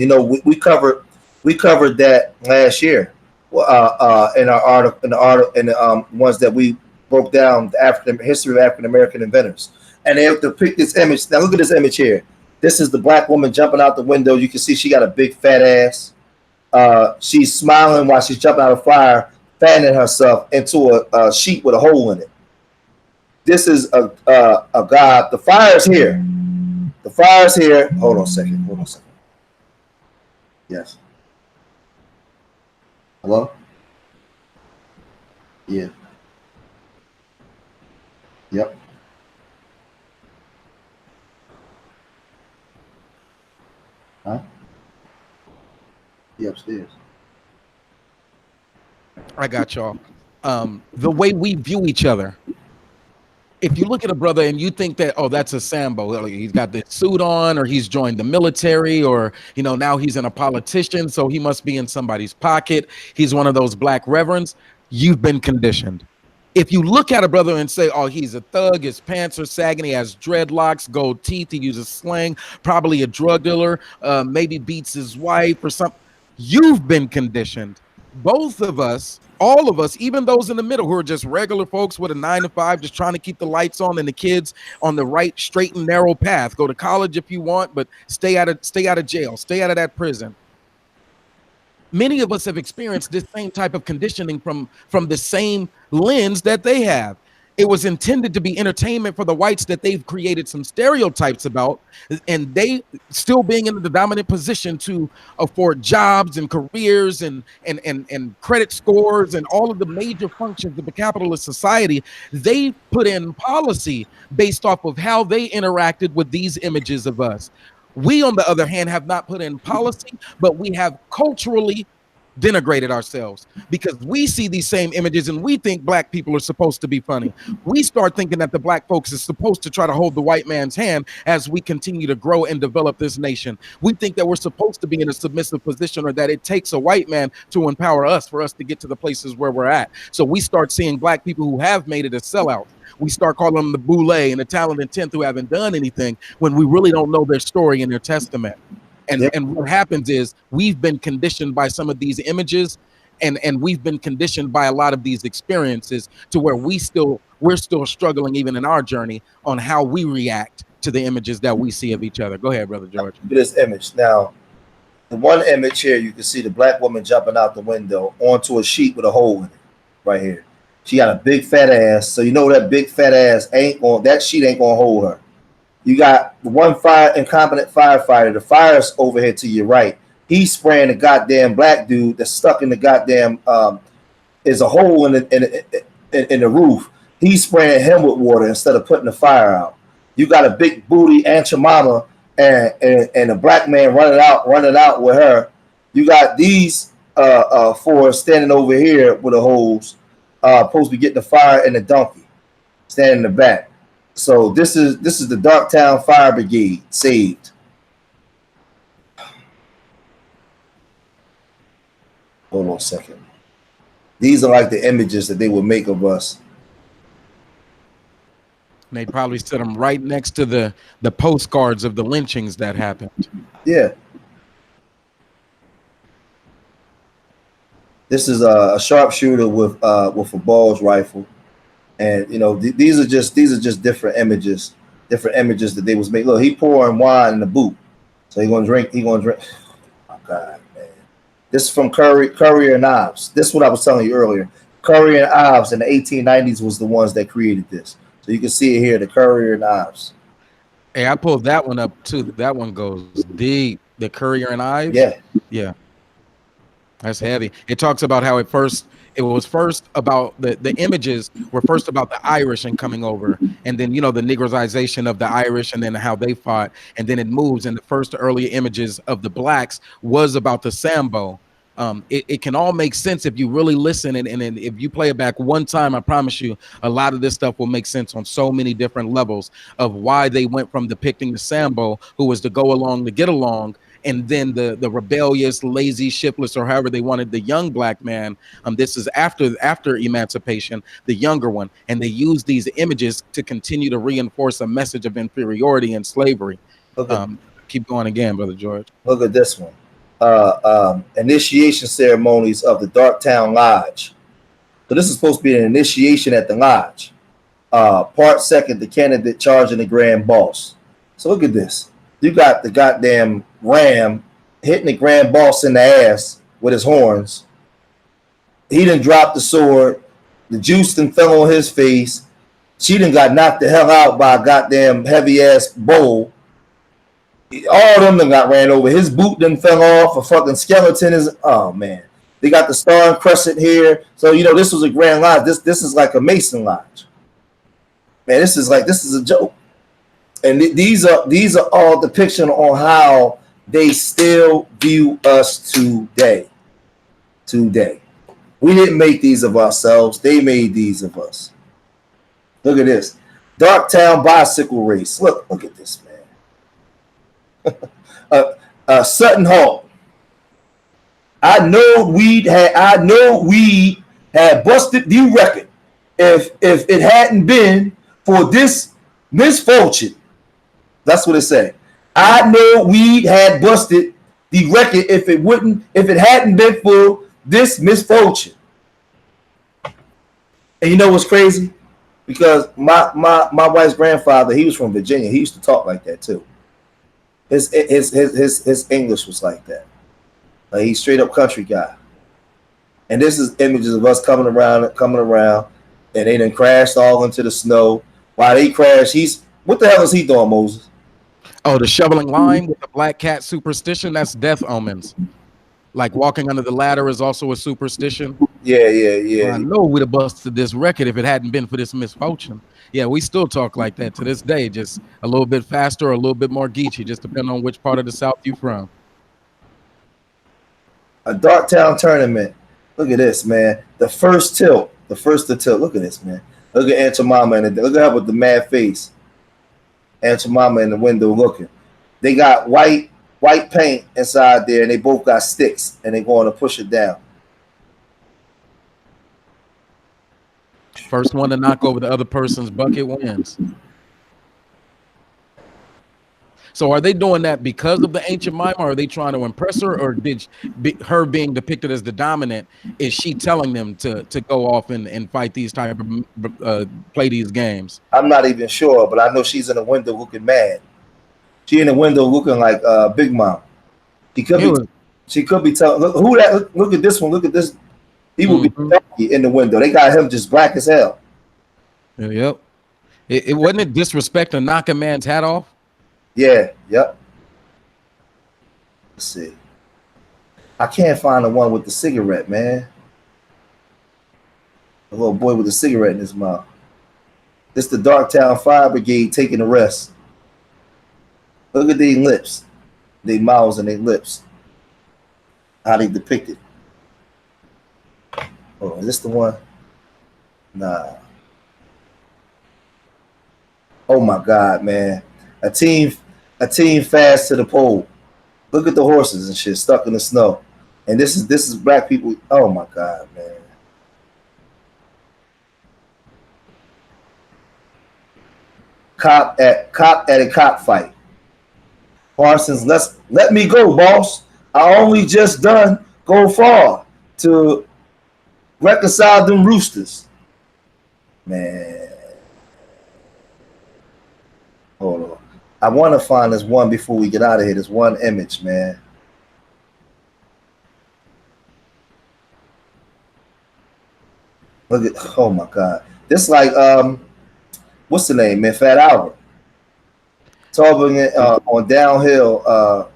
D: we covered that last year in our article, in the ones that we broke down the history of African American inventors, and they have to pick this image. Now look at this image here. This is the black woman jumping out the window. You can see she got a big fat ass. She's smiling while she's jumping out of fire, fanning herself into a sheet with a hole in it. This is a god. The fire's here. The fire's here. Hold on a second. Yes. Hello? Yeah. Yep. Huh? He upstairs.
G: I got y'all. The way we view each other. If you look at a brother and you think that, oh, that's a sambo, he's got this suit on, or he's joined the military, or now he's a politician, so he must be in somebody's pocket. He's one of those black reverends. You've been conditioned. If you look at a brother and say, oh, he's a thug, his pants are sagging, he has dreadlocks, gold teeth, he uses slang, probably a drug dealer, maybe beats his wife or something, you've been conditioned. Both of us, all of us, even those in the middle who are just regular folks with a 9-to-5, just trying to keep the lights on and the kids on the right, straight and narrow path. Go to college if you want, but stay out of jail, stay out of that prison. Many of us have experienced this same type of conditioning from the same lens that they have. It was intended to be entertainment for the whites that they've created some stereotypes about, and they still being in the dominant position to afford jobs and careers and credit scores and all of the major functions of the capitalist society. They put in policy based off of how they interacted with these images of us. We, on the other hand, have not put in policy, but we have culturally denigrated ourselves because we see these same images and we think black people are supposed to be funny. We start thinking that the black folks is supposed to try to hold the white man's hand as we continue to grow and develop this nation. We think that we're supposed to be in a submissive position, or that it takes a white man to empower us for us to get to the places where we're at. So we start seeing black people who have made it as sellouts. We start calling them the boule and the talented 10th who haven't done anything, when we really don't know their story and their testament. And what happens is we've been conditioned by some of these images, and we've been conditioned by a lot of these experiences to where we're still struggling even in our journey on how we react to the images that we see of each other. Go ahead, Brother George.
D: Look at this image. Now, the one image here, you can see the black woman jumping out the window onto a sheet with a hole in it right here. She got a big fat ass, so that big fat ass that sheet ain't gonna hold her. You got one incompetent firefighter. The fire's over here to your right. He's spraying the goddamn black dude that's stuck in the goddamn is a hole in the roof. He's spraying him with water instead of putting the fire out. You got a big booty Aunt your mama and a black man running out with her. You got these four standing over here with a hose, supposed to be getting the fire and the donkey standing in the back. So this is the Darktown Fire Brigade saved. Hold on a second. These are like the images that they would make of us.
G: And they probably set them right next to the postcards of the lynchings that happened.
D: Yeah. This is a sharpshooter with a Ball's rifle. And these are just different images that they was making. Look, he pouring wine in the boot, so he gonna drink. Oh my God, man! This is from Currier and Ives. This is what I was telling you earlier. Currier and Ives in the 1890s was the ones that created this. So you can see it here, the Currier and Ives.
G: Hey, I pulled that one up too. That one goes deep. The Courier and Ives.
D: Yeah.
G: Yeah. That's heavy. It talks about how it was first about the images were first about the Irish and coming over, and then the negroization of the Irish, and then how they fought, and then it moves. And the first early images of the blacks was about the sambo. It can all make sense if you really listen, and if you play it back one time, I promise you, a lot of this stuff will make sense on so many different levels of why they went from depicting the sambo, who was to go along to get along, and then the rebellious, lazy, shiftless, or however they wanted the young black man. This is after emancipation, the younger one, and they use these images to continue to reinforce a message of inferiority and slavery. Keep going again, Brother George.
D: Look at this one. Initiation ceremonies of the Darktown Lodge. So this is supposed to be an initiation at the lodge. Part second, the candidate charging the grand boss. So look at this. You got the goddamn ram hitting the grand boss in the ass with his horns. He done dropped the sword. The juice done fell on his face. She done got knocked the hell out by a goddamn heavy ass bowl. All of them done got ran over. His boot done fell off. A fucking skeleton is. Oh man, they got the star and crescent here. So this was a grand lodge. This is like a Mason lodge. Man, this is a joke. And these are all depiction on how they still view us today. Today, we didn't make these of ourselves. They made these of us. Look at this, Darktown bicycle race. Look at this, man. Sutton Hall. I know weed had busted the record if it hadn't been for this misfortune. That's what it said. I know weed had busted the record if it hadn't been for this misfortune. And you know what's crazy? Because my wife's grandfather, he was from Virginia. He used to talk like that too. His English was like that. Like he's straight up country guy. And this is images of us coming around, and they done crashed all into the snow. While they crashed, what the hell is he doing, Moses?
G: Oh, the shoveling line with the black cat superstition, that's death omens. Like walking under the ladder is also a superstition.
D: Yeah.
G: I know we'd have busted this record if it hadn't been for this misfortune. Yeah, we still talk like that to this day, just a little bit faster or a little bit more geeky, just depending on which part of the South you're from.
D: A Darktown tournament. Look at this, man. The first to tilt. Look at this, man. Look at Aunt Jemima and look at her with the mad face. Aunt Jemima in the window looking. They got white paint inside there, and they both got sticks, and they're going to push it down.
G: First one to knock over the other person's bucket wins. So are they doing that because of the ancient mime, or are they trying to impress her, or her being depicted as the dominant, is she telling them to go off and fight these type of play these games?
D: I'm not even sure, but I know she's in the window looking mad. She in the window looking like Big Mom. She could be telling. Look who that. Look at this one. Look at this. He will be in the window. They got him just black as hell.
G: Yep. It wasn't it disrespect to knock a man's hat off.
D: Yeah, yep. Let's see. I can't find the one with the cigarette, man. A little boy with a cigarette in his mouth. This the Darktown Fire Brigade taking a rest. Look at their lips, their mouths and their lips. How they depicted. Oh, is this the one? Nah. Oh my God, man. A team fast to the pole. Look at the horses and shit stuck in the snow. And this is black people. Oh my God, man. Cop at a cockfight. Parsons, let me go, boss. I only just done go far to reconcile them roosters. Man. Hold on. I want to find this one before we get out of here. This one image, man. Look at, oh my God. This like, what's the name, man? Fat Albert. turbulent on downhill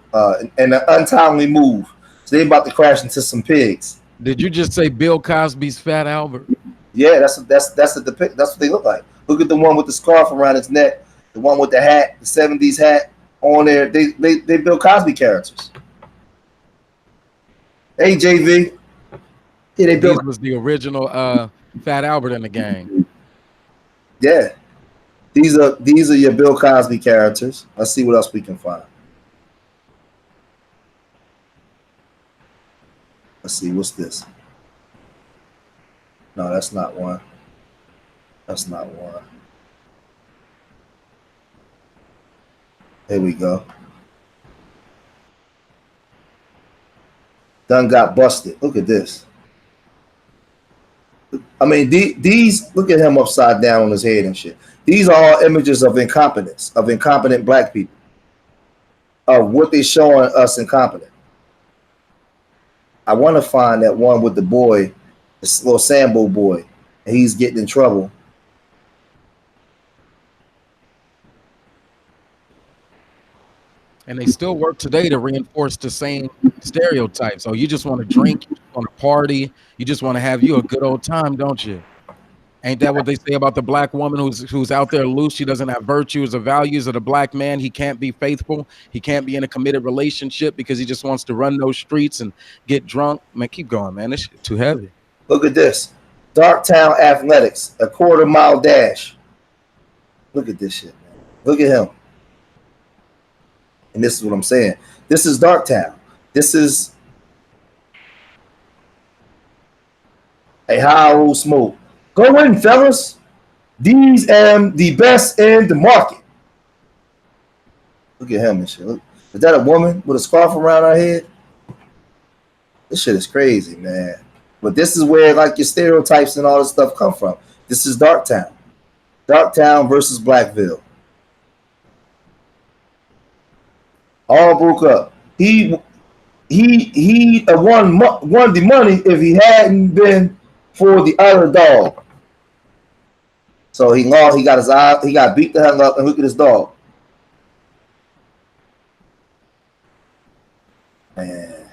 D: and an untimely move. So they about to crash into some pigs.
G: Did you just say Bill Cosby's Fat Albert?
D: Yeah, that's the depict. That's what they look like. Look at the one with the scarf around his neck, the one with the hat, the '70s hat on there. They Bill Cosby characters. Hey JV, yeah, they built.
G: This was the original Fat Albert in the gang.
D: Yeah, these are your Bill Cosby characters. Let's see what else we can find. Let's see, what's this? No, that's not one. That's not one. Here we go. Done got busted. Look at this. I mean, these, look at him upside down on his head and shit. These are all images of incompetence, of incompetent black people, of what they're showing us incompetent. I want to find that one with the boy, this little Sambo boy, and he's getting in trouble.
G: And they still work today to reinforce the same stereotypes. So you just want to drink, you just want to party, you just want to have you a good old time, don't you? Ain't that what they say about the black woman who's out there loose? She doesn't have virtues or values of the black man. He can't be faithful. He can't be in a committed relationship because he just wants to run those streets and get drunk. Man, keep going, man. This shit too heavy.
D: Look at this. Darktown Athletics, a quarter-mile dash. Look at this shit, man. Look at him. And this is what I'm saying. This is Darktown. This is a high road smoke. Go in, fellas. These am the best in the market. Look at him and shit. Look. Is that a woman with a scarf around her head? This shit is crazy, man. But this is where like your stereotypes and all this stuff come from. This is Darktown. Darktown versus Blackville. All broke up. He won the money if he hadn't been for the other dog. So he lost. He got his eye. He got beat the hell up. And look at his dog. Man,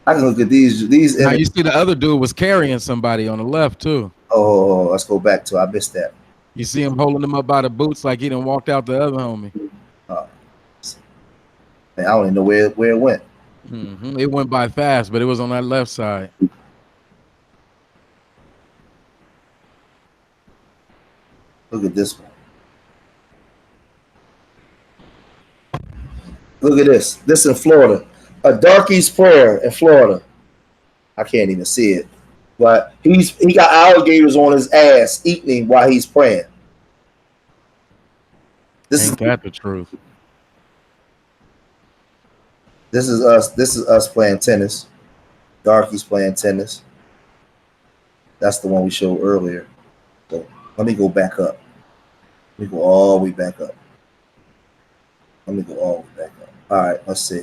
D: I can look at these.
G: Now you see the other dude was carrying somebody on the left too.
D: Oh, let's go back to. I missed that.
G: You see him holding him up by the boots like he done walked out the other homie.
D: Man, I don't even know where it went.
G: It went by fast, but it was on that left side.
D: Look at this one. Look at this. This in Florida. A darkie's prayer in Florida. I can't even see it. But he got alligators on his ass eating him while he's praying.
G: Ain't that the truth?
D: This is us. This is us playing tennis. Darkie's playing tennis. That's the one we showed earlier. So let me go back up. Let me go all the way back up. Let me go all the way back up. All right, let's see.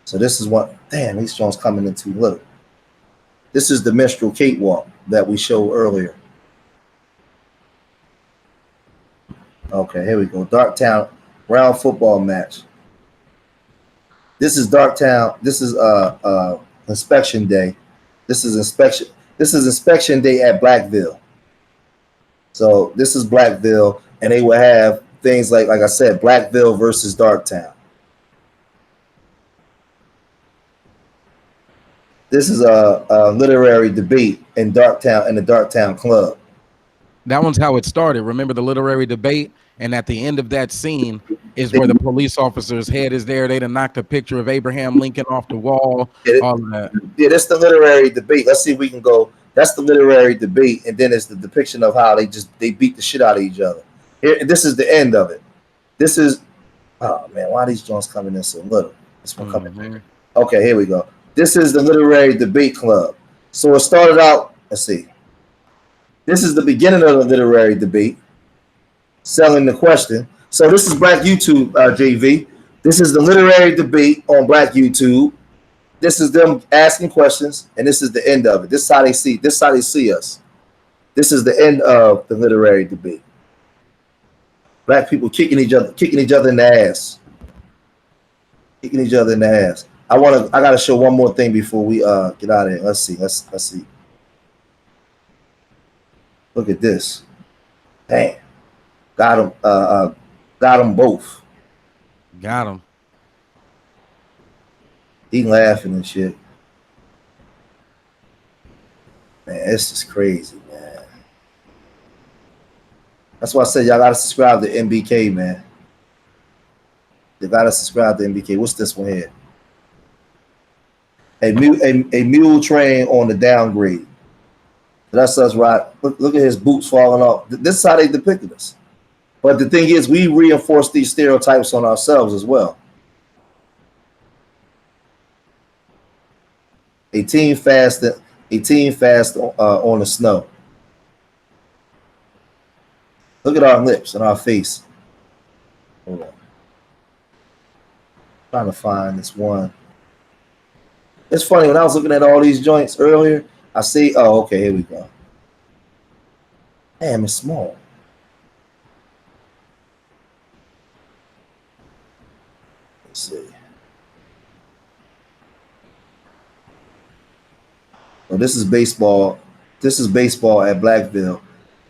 D: So this is what, damn, these Jones coming in too little. This is the minstrel cakewalk that we showed earlier. Okay, here we go. Darktown round football match. This is Darktown. This is inspection day. This is inspection day at Blackville. So this is Blackville, and they will have things like I said, Blackville versus Darktown. This is a literary debate in Darktown, in the Darktown Club.
G: That one's how it started. Remember the literary debate? And at the end of that scene is where the police officer's head is there. They done knocked a picture of Abraham Lincoln off the wall. All of that.
D: Yeah, that's the literary debate. Let's see if we can go. That's the literary debate, and then it's the depiction of how they beat the shit out of each other. Here, this is the end of it. This is, oh man, why are these joints coming in so little? This one coming in. Okay, here we go. This is the literary debate club. So it started out, let's see. This is the beginning of the literary debate, selling the question. So this is Black YouTube, JV. This is the literary debate on Black YouTube. This is them asking questions, and this is the end of it. This is how they see. This is how they see us. This is the end of the literary debate. Black people kicking each other in the ass. Kicking each other in the ass. I gotta show one more thing before we get out of here. Let's see. Let's see. Look at this. Damn. Got them both.
G: Got him.
D: He laughing and shit. Man, this is crazy, man. That's why I said y'all gotta subscribe to MBK, man. You gotta subscribe to MBK. What's this one here? A mule train on the downgrade. That's us, right? Look at his boots falling off. This is how they depicted us. But the thing is, we reinforce these stereotypes on ourselves as well. A team fast on the snow. Look at our lips and our face. Hold on. Trying to find this one. It's funny, when I was looking at all these joints earlier, I see, oh, okay, here we go. Damn, it's small. Let's see. Well, this is baseball. This is baseball at Blackville.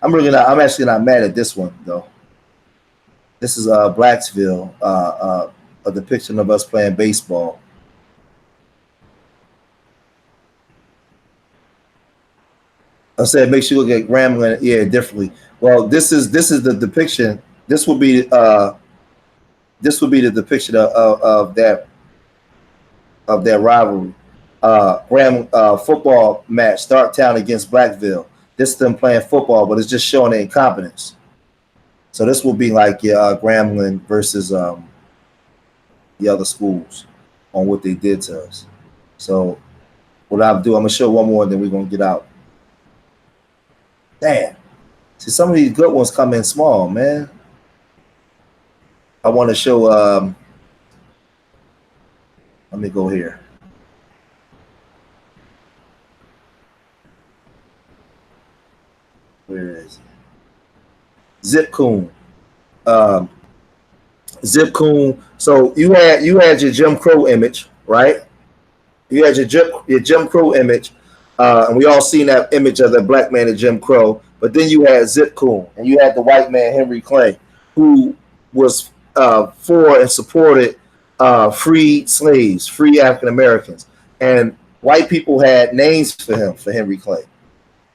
D: I'm actually not mad at this one though. This is Blacksville, a depiction of us playing baseball. I said make sure you look at Grambling, yeah, differently. Well, this is the depiction. This would be the depiction of that rivalry. Football match, Darktown against Blackville. This is them playing football, but it's just showing their incompetence. So this will be like Grambling versus the other schools on what they did to us. So what I'll do, I'm gonna show one more, and then we're gonna get out. Damn. See, some of these good ones come in small, man. I want to show. Let me go here. Where is it? Zip Coon. Zip Coon. So you had your Jim Crow image, right? You had your Jim Crow image, and we all seen that image of the black man in Jim Crow. But then you had Zip Coon, and you had the white man Henry Clay, who was for and supported freed slaves, free African Americans, and white people had names for him, for Henry Clay.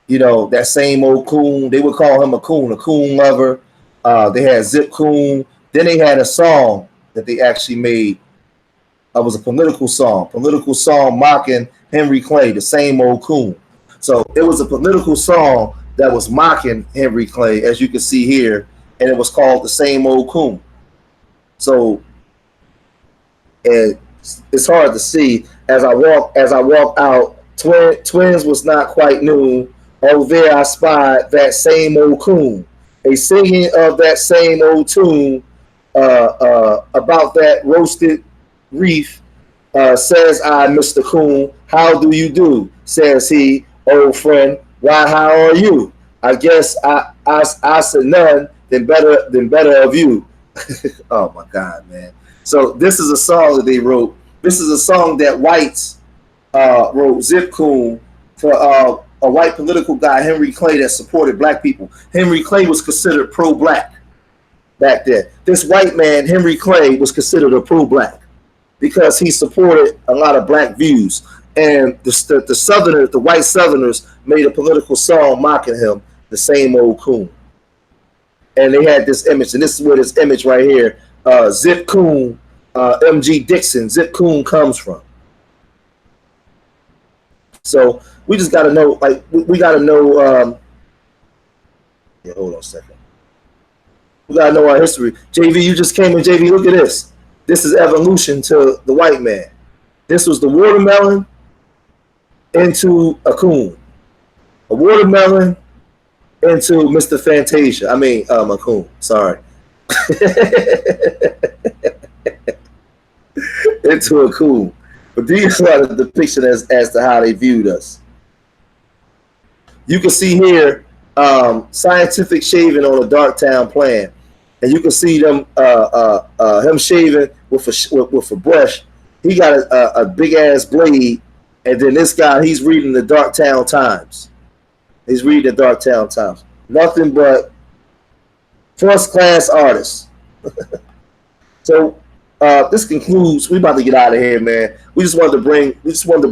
D: You know, that same old coon. They would call him a coon lover. They had Zip Coon. Then they had a song that they actually made. It was a political song mocking Henry Clay, the same old coon. So it was a political song that was mocking Henry Clay, as you can see here, and it was called the same old coon. So it's hard to see as I walk out. Twins was not quite noon. Oh, there I spied that same old coon, a singing of that same old tune about that roasted reef. Says I, Mr. Coon, how do you do? Says he, old friend, why, how are you? I guess I said none, then better of you. Oh my God, man. So this is a song that they wrote. This is a song that whites wrote, Zip Coon, for a white political guy, Henry Clay, that supported black people. Henry Clay was considered pro-black back then. This white man, Henry Clay, was considered a pro-black because he supported a lot of black views. And the Southerners, the white Southerners, made a political song mocking him, the same old coon. And they had this image, and this is where this image right here, Zip Coon, MG Dixon, Zip Coon comes from. So we just got to know, like, we got to know, yeah, hold on a second. We got to know our history. JV, you just came in, JV, look at this. This is evolution to the white man. This was the watermelon into a coon. A watermelon into Mr. Fantasia. I mean, a coon, sorry. Into a coon. But these are the depiction as to how they viewed us. You can see here scientific shaving on a Darktown plan. and you can see them him shaving with a brush. He got a big ass blade, and then this guy, he's reading the Darktown Times. He's reading the Darktown Times. Nothing but first class artists. So this concludes. We about to get out of here, man. We just wanted to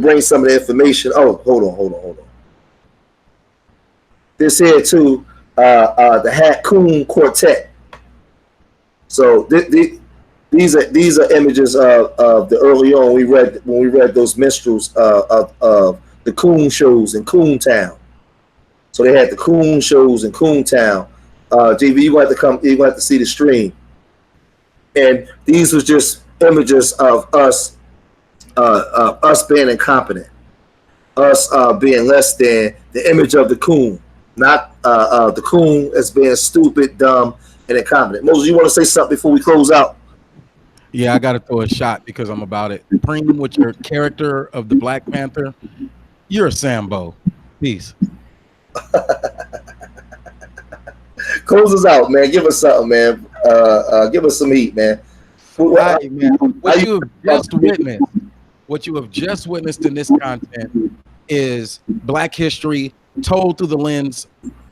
D: bring some of the information. Oh, hold on. This here too, the Coon Quartet. So these are images of the early on when we read those minstrels of the Coon shows in Coon Town. So they had the Coon shows in Coon Town. JV, you have to come. You have to see the stream. And these was just images of us being incompetent, us being less than the image of the coon, not the coon as being stupid, dumb, and incompetent. Moses, you want to say something before we close out?
G: Yeah, I got to throw a shot because I'm about it. Preem, with your character of the Black Panther, you're a Sambo. Peace.
D: Close us out, man. Give us something, man. Give us some heat, man.
G: Right, man. What you have just witnessed in this content is Black history told through the lens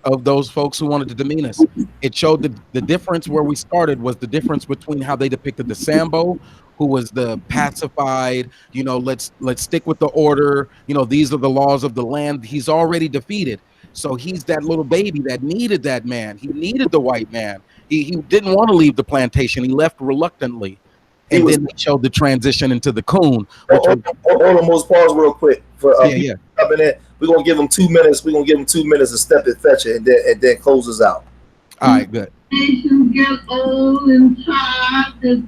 G: of those folks who wanted to demean us. It showed the difference. Where we started was the difference between how they depicted the Sambo, who was the pacified, let's stick with the order, these are the laws of the land. He's already defeated. So he's that little baby that needed that man. He needed the white man. He didn't want to leave the plantation. He left reluctantly. And then they showed the transition into the Coon.
D: Hold on, Moses, pause real quick. Coming in. We're going to give them 2 minutes. We're going to give them 2 minutes to step and fetch it, and then close us out.
G: All right, good.
F: Nations get old and tired. That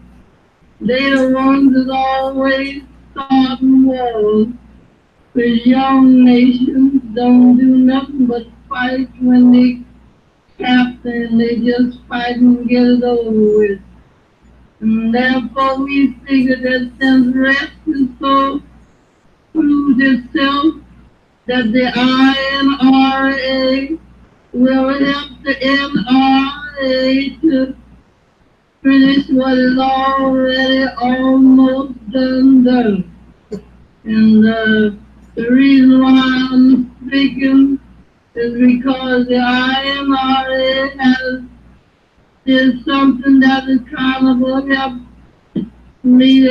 F: they're the ones that always starting wars. Because young nations don't do nothing but fight when they captain, and they just fight and get it over with. And therefore we figure that since rest is so proved itself, that the INRA will help the NRA to finish what is already almost done. And the reason why I'm speaking is because the INRA is something that is kind of help me.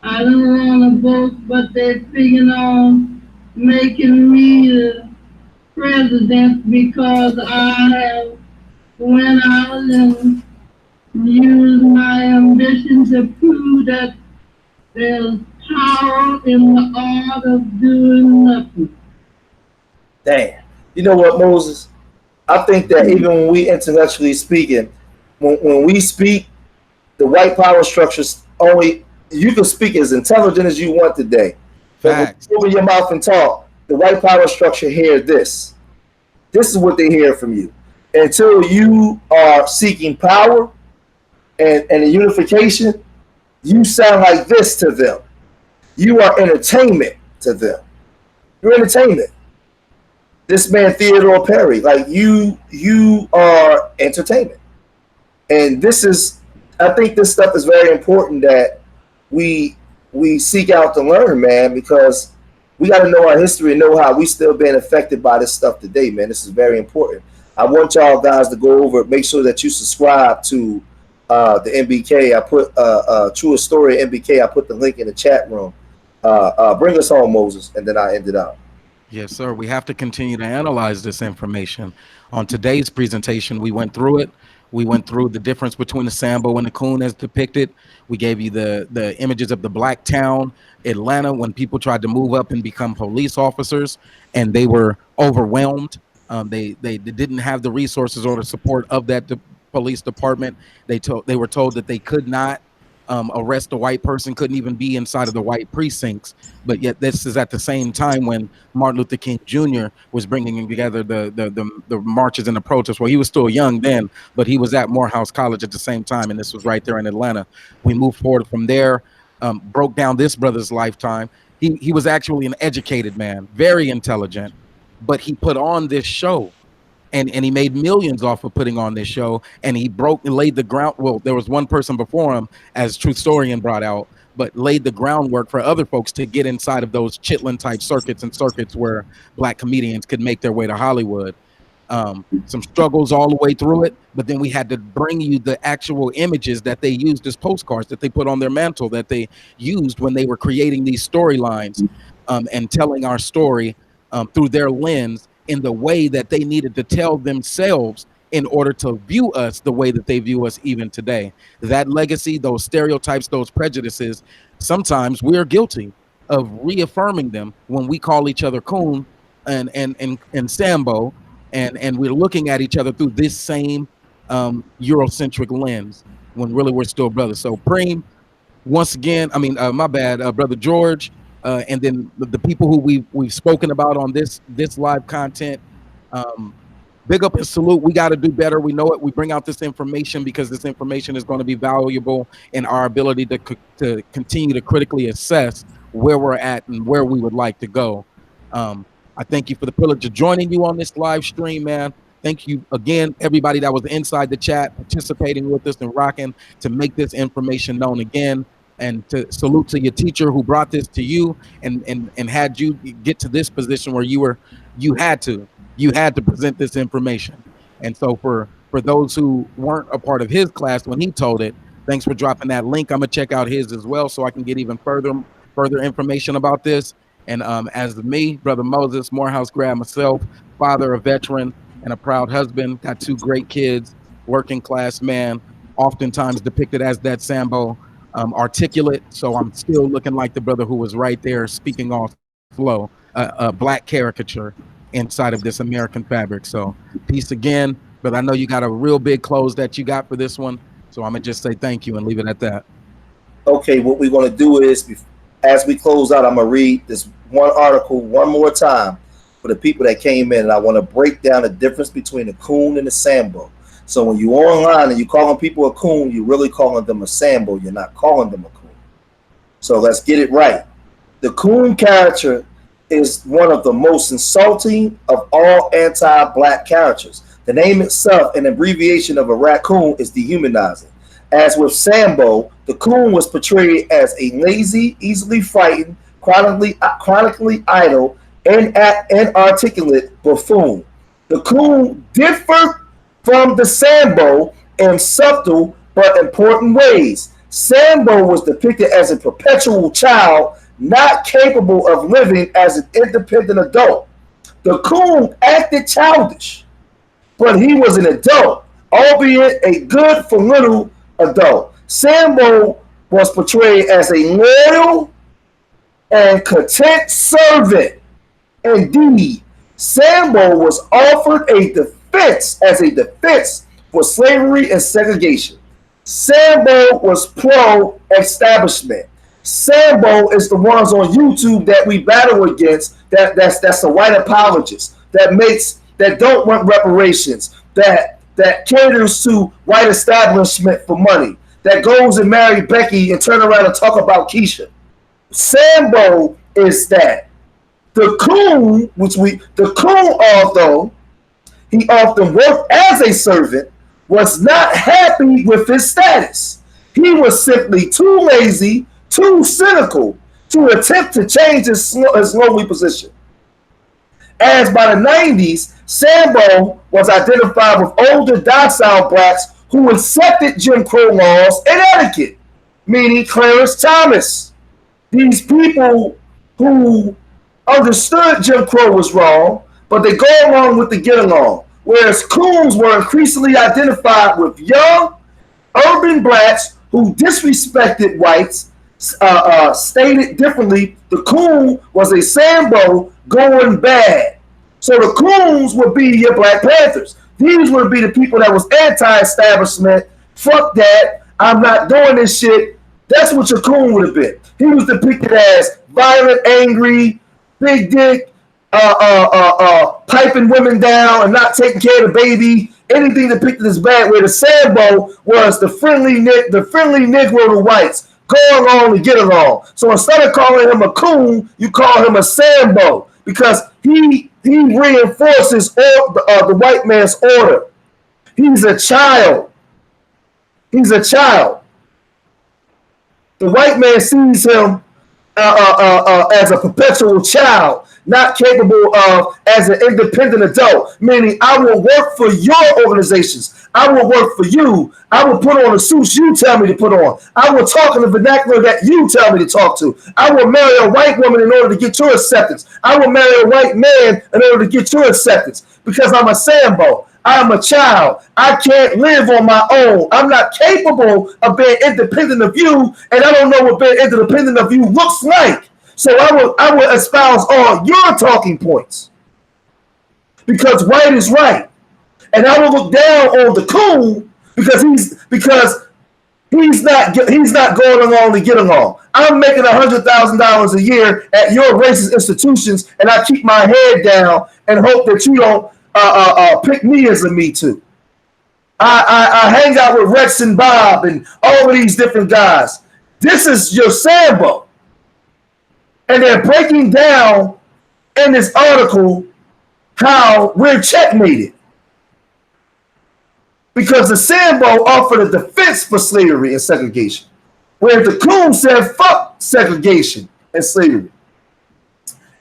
F: I don't want to boast, but they're figuring on making me the president because I have went out and used my ambition to prove that there's power in the art of doing nothing.
D: Damn. You know what, Moses? I think that even when we intellectually speaking, when we speak, the white power structures only, you can speak as intelligent as you want today. But when you open your mouth and talk, the white power structure hear this. This is what they hear from you. Until you are seeking power and a unification, you sound like this to them. You are entertainment to them. You're entertainment. This man Theodore Perry, like you are entertainment. And I think this stuff is very important that we seek out to learn, man, because we got to know our history and know how we still being affected by this stuff today, man. This is very important. I want y'all guys to go over, make sure that you subscribe to the MBK. I put True Story MBK. I put the link in the chat room. Bring us home, Moses, and then I end it out.
G: Yes, sir. We have to continue to analyze this information. On today's presentation, we went through it. We went through the difference between the Sambo and the Coon as depicted. We gave you the images of the Blacktown, Atlanta, when people tried to move up and become police officers, and they were overwhelmed. They didn't have the resources or the support of that police department. They were told that they could not arrest a white person, couldn't even be inside of the white precincts. But yet this is at the same time when Martin Luther King Jr. was bringing together the marches and the protests. Well, he was still young then, but he was at Morehouse College at the same time, and this was right there in Atlanta. We moved forward from there, broke down this brother's lifetime. He was actually an educated man, very intelligent, but he put on this show. and he made millions off of putting on this show. And he laid the ground. Well, there was one person before him, as Truthstorian brought out, but laid the groundwork for other folks to get inside of those Chitlin type circuits and circuits where black comedians could make their way to Hollywood. Some struggles all the way through it, but then we had to bring you the actual images that they used as postcards, that they put on their mantle, that they used when they were creating these storylines, and telling our story through their lens in the way that they needed to tell themselves in order to view us the way that they view us even today. That legacy, those stereotypes, those prejudices, sometimes we're guilty of reaffirming them when we call each other Coon and Sambo, and we're looking at each other through this same Eurocentric lens when really we're still brothers. So Preem, once again, I mean, my bad, Brother George, and then the people who we've spoken about on this live content. Big up and salute. We got to do better. We know it. We bring out this information because this information is going to be valuable in our ability to continue to critically assess where we're at and where we would like to go. I thank you for the privilege of joining you on this live stream, man. Thank you again, everybody that was inside the chat, participating with us and rocking to make this information known again. And to salute to your teacher who brought this to you and had you get to this position where you had to present this information. And so for those who weren't a part of his class when he told it, thanks for dropping that link. I'm gonna check out his as well so I can get even further information about this. And as me, Brother Moses, Morehouse grad myself, father, a veteran, and a proud husband, got 2 great kids, working class man, oftentimes depicted as that Sambo, articulate. So I'm still looking like the brother who was right there speaking off flow, a black caricature inside of this American fabric. So peace again, but I know you got a real big close that you got for this one. So I'm gonna just say thank you and leave it at that.
D: Okay, what we're going to do is, as we close out, I'm going to read this one article one more time for the people that came in, and I want to break down the difference between a Coon and a Sambo. So when you're online and you're calling people a Coon, you're really calling them a Sambo. You're not calling them a Coon. So let's get it right. The Coon character is one of the most insulting of all anti-black characters. The name itself, an abbreviation of a raccoon, is dehumanizing. As with Sambo, the Coon was portrayed as a lazy, easily frightened, chronically idle, and inarticulate buffoon. The Coon differed from the Sambo in subtle but important ways. Sambo was depicted as a perpetual child, not capable of living as an independent adult. The Coon acted childish, but he was an adult, albeit a good for little adult. Sambo was portrayed as a loyal and content servant. Indeed, Sambo was offered a defense for slavery and segregation. Sambo was pro-establishment. Sambo is the ones on YouTube that we battle against. That's the white apologists that don't want reparations. That caters to white establishment for money. That goes and marry Becky and turn around and talk about Keisha. Sambo is that. The Coon, although he often worked as a servant, was not happy with his status. He was simply too lazy, too cynical to attempt to change his lowly position. As by the 90s, Sambo was identified with older docile blacks who accepted Jim Crow laws and etiquette, meaning Clarence Thomas. These people who understood Jim Crow was wrong, but they go along with the get along. Whereas Coons were increasingly identified with young, urban blacks who disrespected whites. Stated differently, the Coon was a Sambo going bad. So the Coons would be your Black Panthers. These would be the people that was anti-establishment. Fuck that. I'm not doing this shit. That's what your Coon would have been. He was depicted as violent, angry, big dick, piping women down and not taking care of the baby. Anything depicted as bad. Where the Sambo was the friendly Negro to whites. Go along and get along. So instead of calling him a Coon, you call him a Sambo because he He reinforces the white man's order. He's a child. He's a child. The white man sees him as a perpetual child, not capable of as an independent adult, meaning I will work for your organizations. I will work for you. I will put on the suits you tell me to put on. I will talk in the vernacular that you tell me to talk to. I will marry a white woman in order to get your acceptance. I will marry a white man in order to get your acceptance because I'm a sambo. I'm a child. I can't live on my own. I'm not capable of being independent of you, and I don't know what being independent of you looks like. So I will espouse all your talking points because right is right, and I will look down on the coon because he's not going along to get along. I'm making $100,000 a year at your racist institutions, and I keep my head down and hope that you don't pick me as a Me Too. I hang out with Rex and Bob and all of these different guys. This is your sambo. And they're breaking down in this article how we're checkmated. Because the sambo offered a defense for slavery and segregation, whereas the coon said fuck segregation and slavery.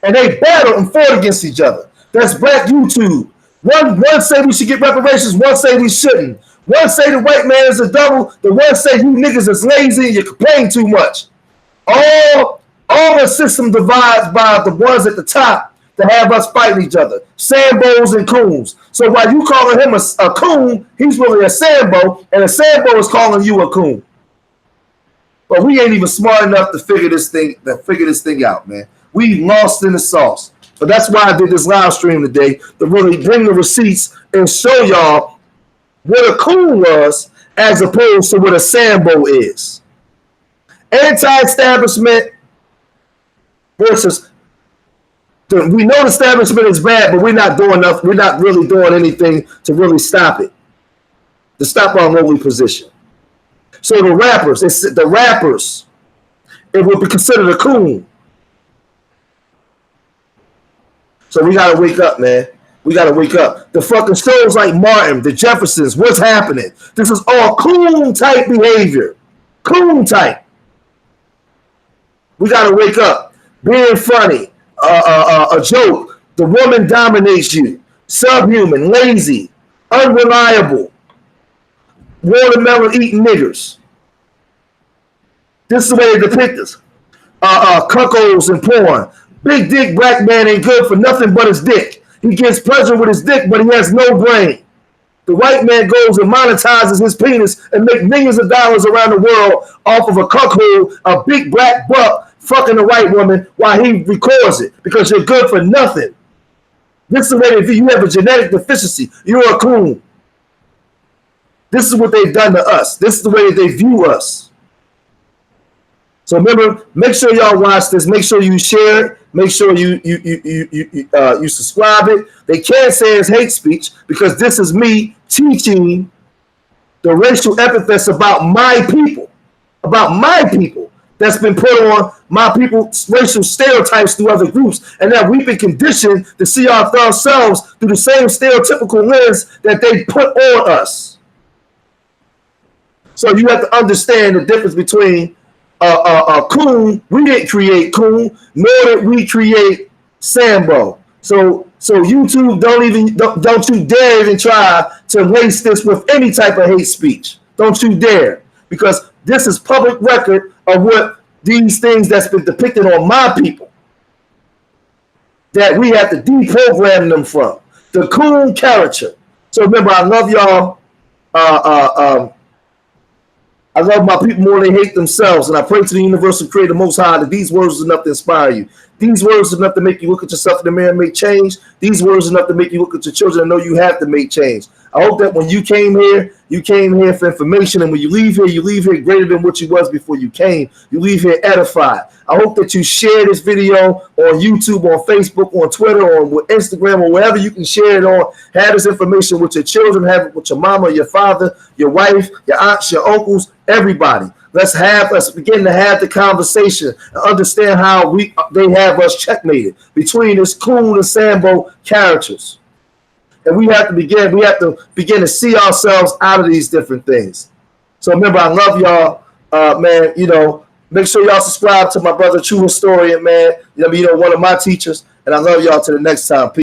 D: And they battled and fought against each other. That's Black YouTube. One say we should get reparations, one say we shouldn't. One say the white man is a devil, the one say you niggas is lazy and you complain too much. All the system divides by the ones at the top to have us fighting each other. Sambos and coons. So while you calling him a coon, he's really a sambo, and a sambo is calling you a coon. But we ain't even smart enough to figure this thing out, man. We lost in the sauce. But that's why I did this live stream today, to really bring the receipts and show y'all what a coon was as opposed to what a sambo is. Anti-establishment versus we know the establishment is bad, but we're not doing enough. We're not really doing anything to really stop it, to stop our lowly position. So the rappers, it would be considered a coon. So we gotta wake up, man. We gotta wake up. The fucking shows like Martin, the Jeffersons, what's happening? This is all coon type behavior. Coon type. We gotta wake up. Being funny, a joke. The woman dominates you. Subhuman, lazy, unreliable, watermelon eating niggers. This is the way they depict us. Cuckolds and porn. Big dick black man ain't good for nothing but his dick. He gets pleasure with his dick, but he has no brain. The white man goes and monetizes his penis and makes millions of dollars around the world off of a cuckold, a big black buck fucking a white woman while he records it because you're good for nothing. This is the way they view you. Have a genetic deficiency. You're a coon. This is what they've done to us. This is the way that they view us. So remember, make sure y'all watch this. Make sure you share it. Make sure you subscribe it. They can't say it's hate speech because this is me teaching the racial epithets about my people that's been put on my people, racial stereotypes through other groups, and that we've been conditioned to see ourselves through the same stereotypical lens that they put on us. So you have to understand the difference between Coon. We didn't create Coon, nor did we create Sambo. So YouTube, don't you dare even try to lace this with any type of hate speech. Don't you dare, because this is public record of what these things that's been depicted on my people that we have to deprogram them from. The Coon caricature. So remember, I love y'all. I love my people more than they hate themselves, and I pray to the universal creator most high that these words is enough to inspire you. These words is enough to make you look at yourself in the mirror and make change. These words is enough to make you look at your children and know you have to make change. I hope that when you came here for information, and when you leave here greater than what you was before you came. You leave here edified. I hope that you share this video on YouTube, on Facebook, on Twitter, on Instagram, or wherever you can share it on. Have this information with your children, have it with your mama, your father, your wife, your aunts, your uncles, everybody. let's begin to have the conversation and understand how they have us checkmated between this Coon and Sambo characters. And we have to begin to see ourselves out of these different things. So remember, I love y'all, man. You know, make sure y'all subscribe to my brother, True Historian, man. One of my teachers. And I love y'all till the next time. Peace.